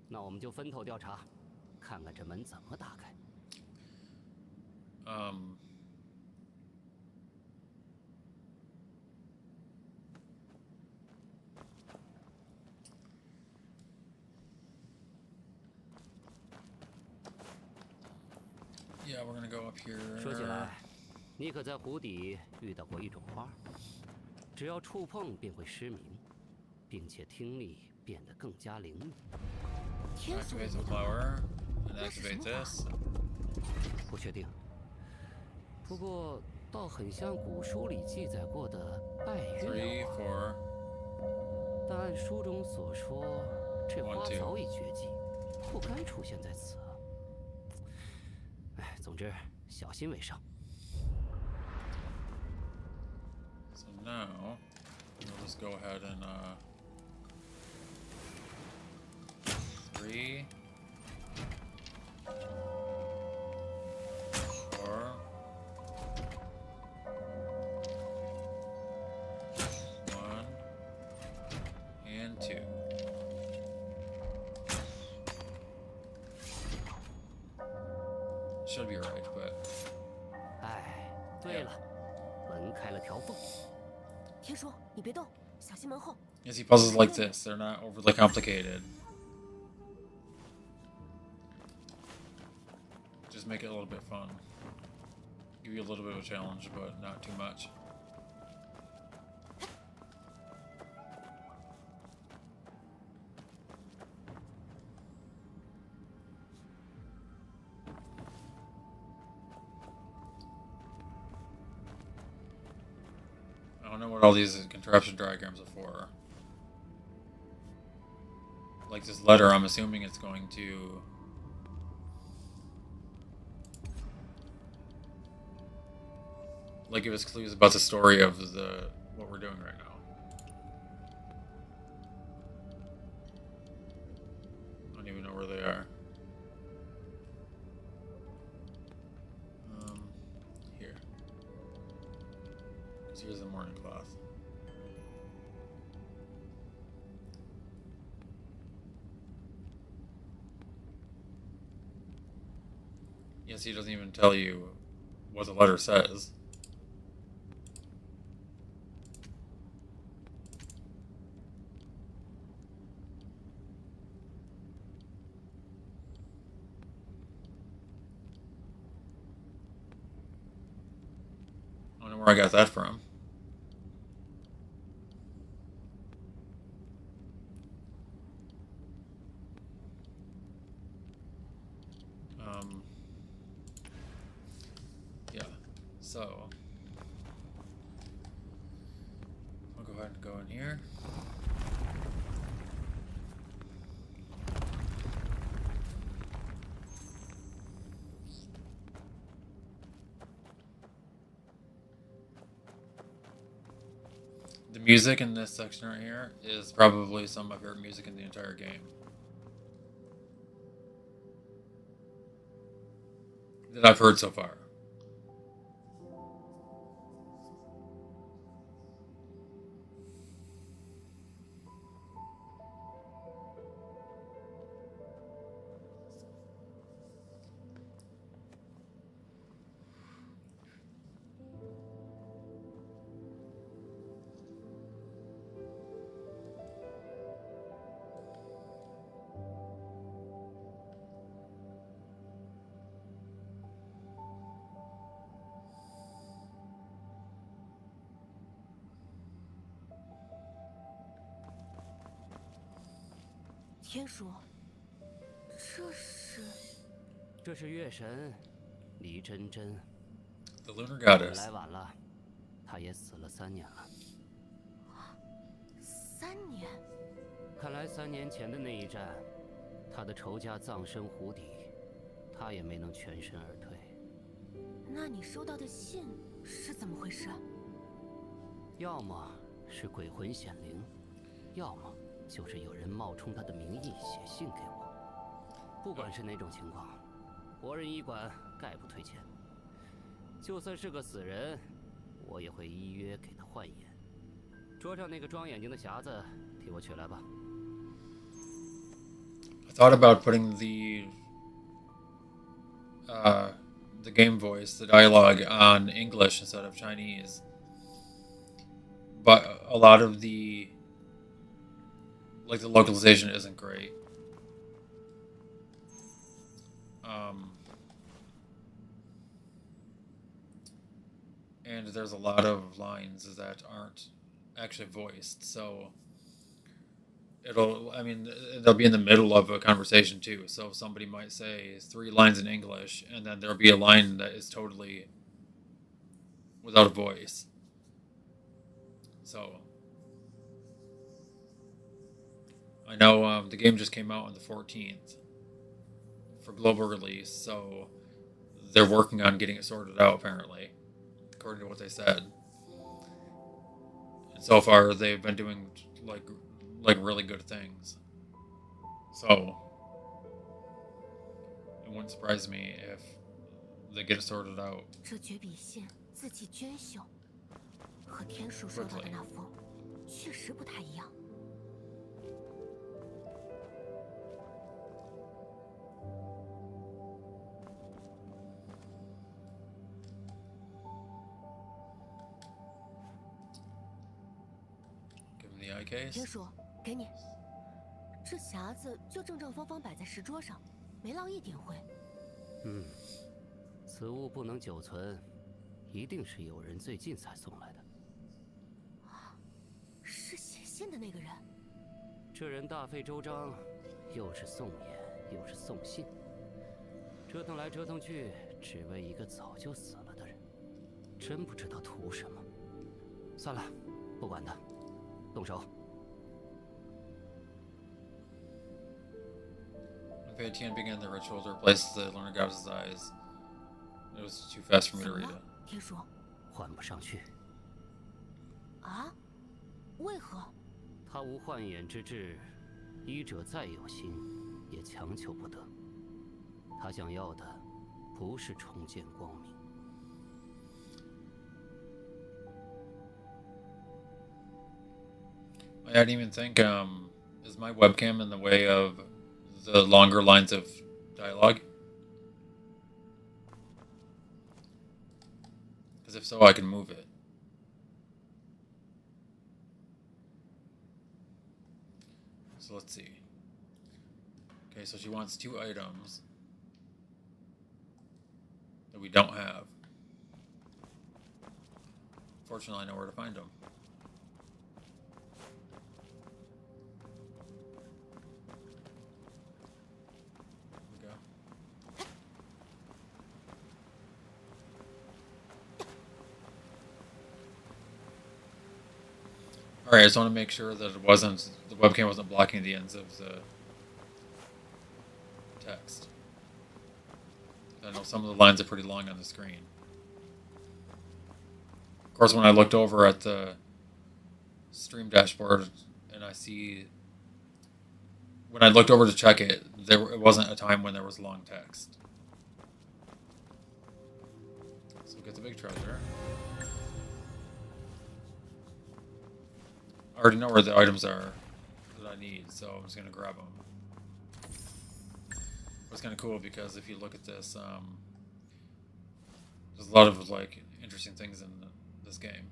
那我们就分头调查，看看这门怎么打开。yeah, we're gonna go up here. 说起来，你可在湖底遇到过一种花，只要触碰便会失明，并且听力变得更加灵敏。天叔 Activate the flower and activate this. 不确定，不过倒很像古书里记载过的拜月 3, 花。 4. 但按书中所说，这花 1, 2. 早已绝迹，不该出现在此。哎，总之小心为上。 So now we'll just go ahead and 3, 4, 1, and 2. Should be right, but 哎，对了，门开了条缝。天叔，你别动，小心门后。 you see puzzles like this, they're not overly complicated. Just make it a little bit fun. Give you a little bit of a challenge, but not too much. I don't know what all these contraption diagrams are for. Like this letter, I'm assuming it's going to like give us clues about the story of what we're doing right now. I don't even know where they are. Here. Because here's the morning class. Yes, he doesn't even tell you what the letter says. I don't know where I got that from. Yeah, so I'll go ahead and go in here. The music in this section right here is probably some of my favorite music in the entire game. That I've heard so far.天叔，这是这是月神黎真真， The Lunar 我们 Goddess. 来晚了，她也死了3年了。 3年。看来3年前的那一战，她的仇家葬身湖底，她也没能全身而退。那你收到的信是怎么回事？要么是鬼魂显灵，要么就是有人冒充他的名义写信给我。不管是哪种情况，活人医馆概不推荐。就算是个死人，我也会依约给他换眼。桌上那个装眼睛的匣子，替我取来吧。I thought about putting the game voice, the dialogue, on English instead of Chinese, but a lot of the localization isn't great. And there's a lot of lines that aren't actually voiced, so they'll be in the middle of a conversation too. So somebody might say 3 lines in English, and then there'll be a line that is totally without a voice. So I know the game just came out on the 14th for global release, so they're working on getting it sorted out, apparently, according to what they said. And so far, they've been doing like really good things. So it wouldn't surprise me if they get it sorted out. 这绝笔信字迹娟秀，和天叔收到的那封确实不太一样。Give them the eye case. 天叔，给你。这匣子就正正方方摆在石桌上，没落一点灰。此物不能久存，一定是有人最近才送来的。是写信的那个人。这人大费周章，又是送眼，又是送信，折腾来折腾去，只为一个早就死了的人，真不知道图什么。算了，不管他，动手。If Etienne began the ritual to replace the Lunar Goddess's eyes, it was too fast for me to read it. 天叔，换不上去。啊？为何？他无幻眼之志，医者再有心，也强求不得。他想要的，不是重见光明。I didn't even think, is my webcam in the way of the longer lines of dialogue? Because if so, I can move it. So let's see. Okay, so she wants 2 items that we don't have. Fortunately, I know where to find them. Here we go. Alright, I just want to make sure that the webcam wasn't blocking the ends of the text. I know some of the lines are pretty long on the screen. Of course, when I looked over at the stream dashboard and when I looked over to check it, it wasn't a time when there was long text. So get the big treasure. I already know where the items are that I need, so I'm just going to grab them. It's kind of cool because if you look at this, there's a lot of like interesting things in this game.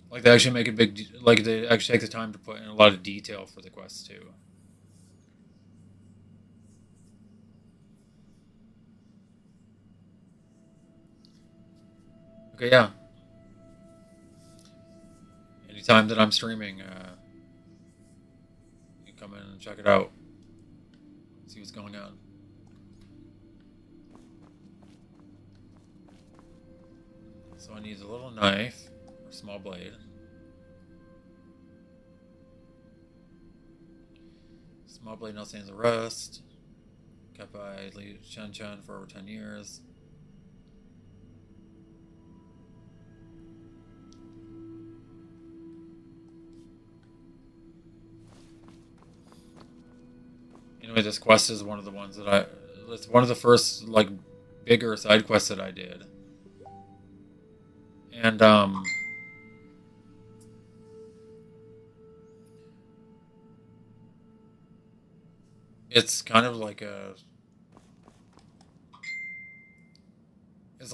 Like they actually make they actually take the time to put in a lot of detail for the quests too. Okay, yeah. Anytime that I'm streaming, you can come in and check it out. See what's going on. So I need a little knife, or small blade. Small blade now stands arrest. Kept by Li Chen for over 10 years. Anyway, this quest is one of the ones that it's one of the first, like, bigger side quests that I did. And, it's kind of like it's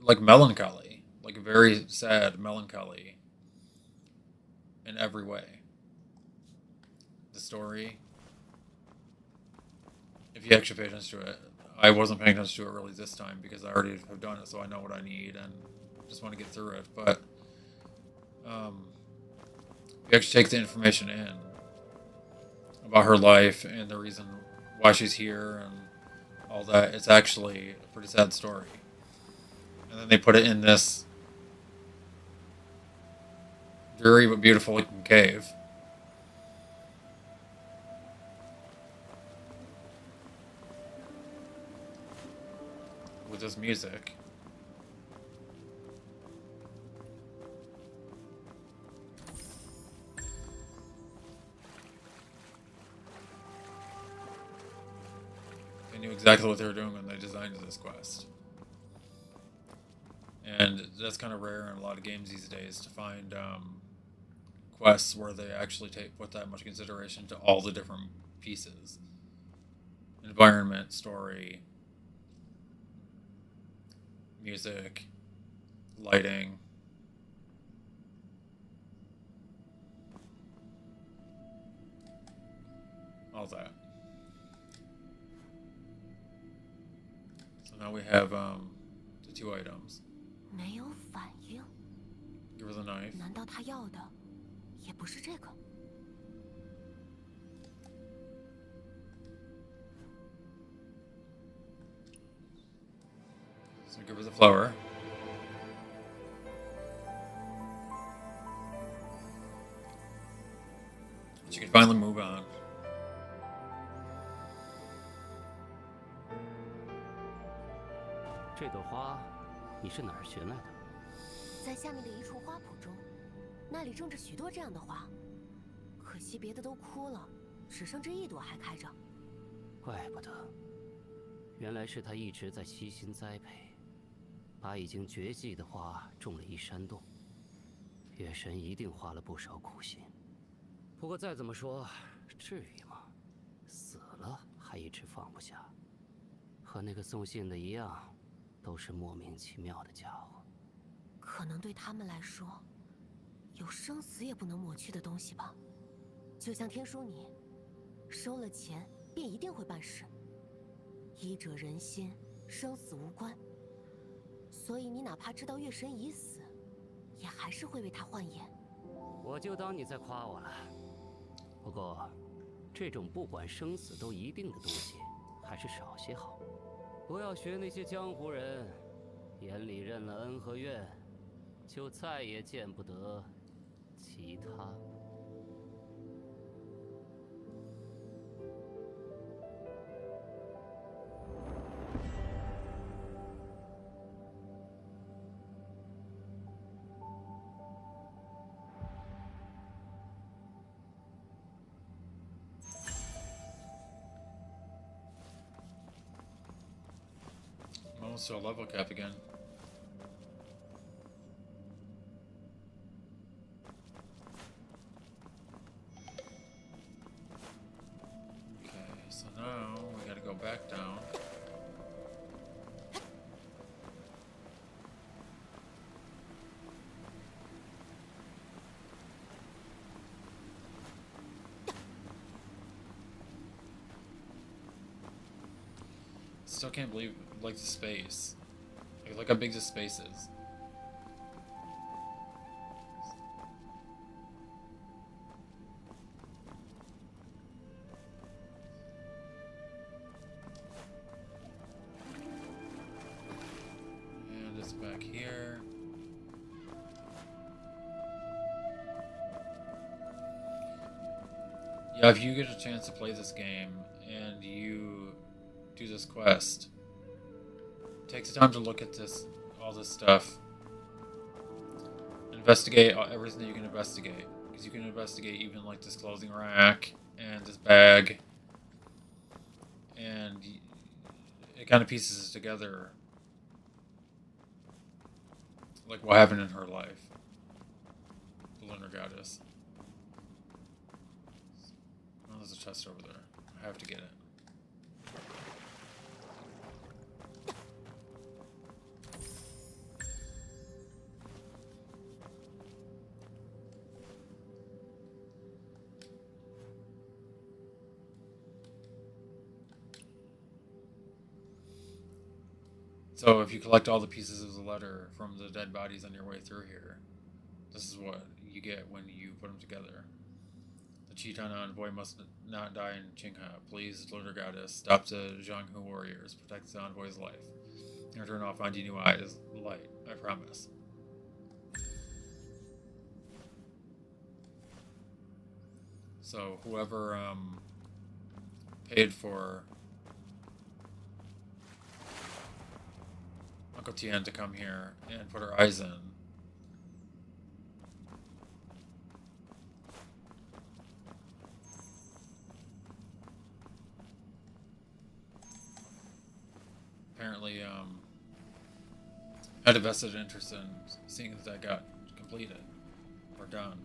like melancholy. Like a very sad melancholy in every way. The story, if you actually pay attention to it. I wasn't paying attention to it really this time because I already have done it, so I know what I need and just want to get through it. But you actually take the information in about her life and the reason why she's here and all that. It's actually a pretty sad story. And then they put it in this dreary but beautiful looking cave. With this music. They knew exactly what they were doing when they designed this quest. And that's kind of rare in a lot of games these days to find quests where they actually put that much consideration to all the different pieces. Environment, story, music, lighting. All that. So now we have the 2 items. 没有反应。 Give her the knife. 难道他要的也不是这个？ So give her the flower. She can finally move on. 这朵花，你是哪儿寻来的？在下面的一处花圃中，那里种着许多这样的花，可惜别的都枯了，只剩这一朵还开着。怪不得，原来是他一直在悉心栽培，把已经绝迹的花种了一山洞。月神一定花了不少苦心。不过再怎么说，至于吗？死了还一直放不下，和那个送信的一样，都是莫名其妙的家伙。可能对他们来说，有生死也不能抹去的东西吧。就像天书你，收了钱便一定会办事。医者仁心，生死无关。所以你哪怕知道月神已死，也还是会为他换眼。我就当你在夸我了。不过，这种不管生死都一定的东西，还是少些好。不要学那些江湖人，眼里认了恩和怨，就再也见不得其他。Almost to a level cap again. Okay, so now we gotta go back down. Still can't believe, like, the space. Like how big the space is. And it's back here. Yeah, if you get a chance to play this game and you do this quest, take the time to look at all this stuff. Investigate everything that you can investigate, because you can investigate even like this clothing rack and this bag, and it kind of pieces together, like what happened in her life, the lunar goddess. Oh, there's a chest over there. I have to get it. So if you collect all the pieces of the letter from the dead bodies on your way through here, this is what you get when you put them together. The Chiton envoy must not die in Qingha. Please, Lunar Goddess, stop the Zhanghu warriors. Protect the envoy's life. In return, I'll find you new eyes, light. I promise. So whoever paid for Uncle Tian to come here and put her eyes in, apparently had a vested interest in seeing that that got completed or done.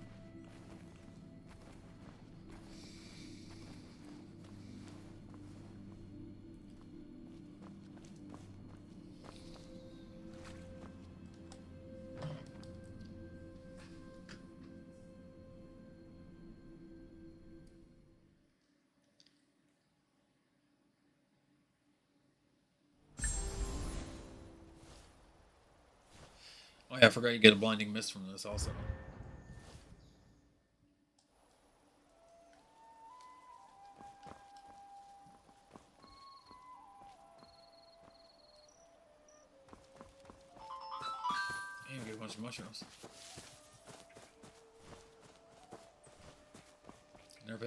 Oh yeah, I forgot you get a blinding mist from this also. And you get a bunch of mushrooms. Never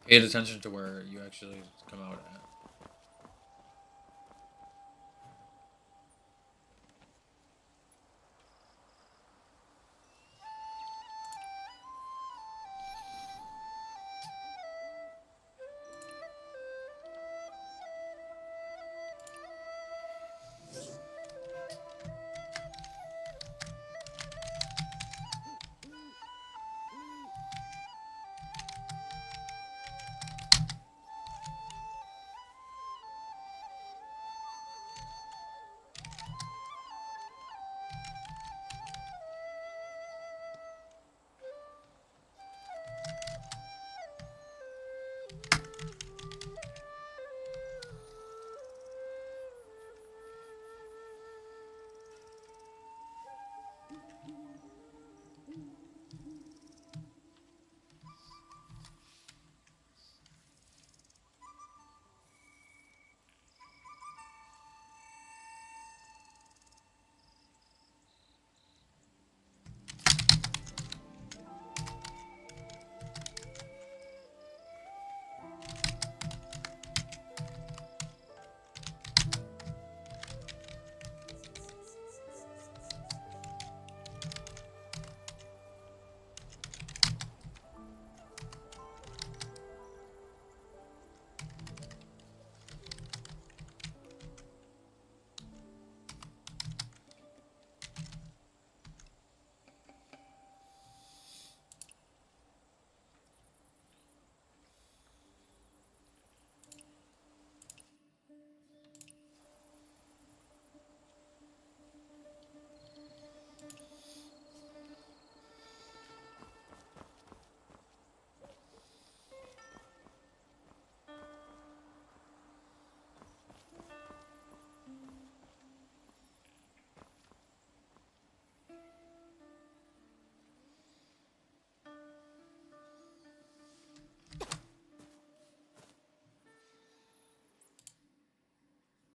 paid attention to where you actually come out at.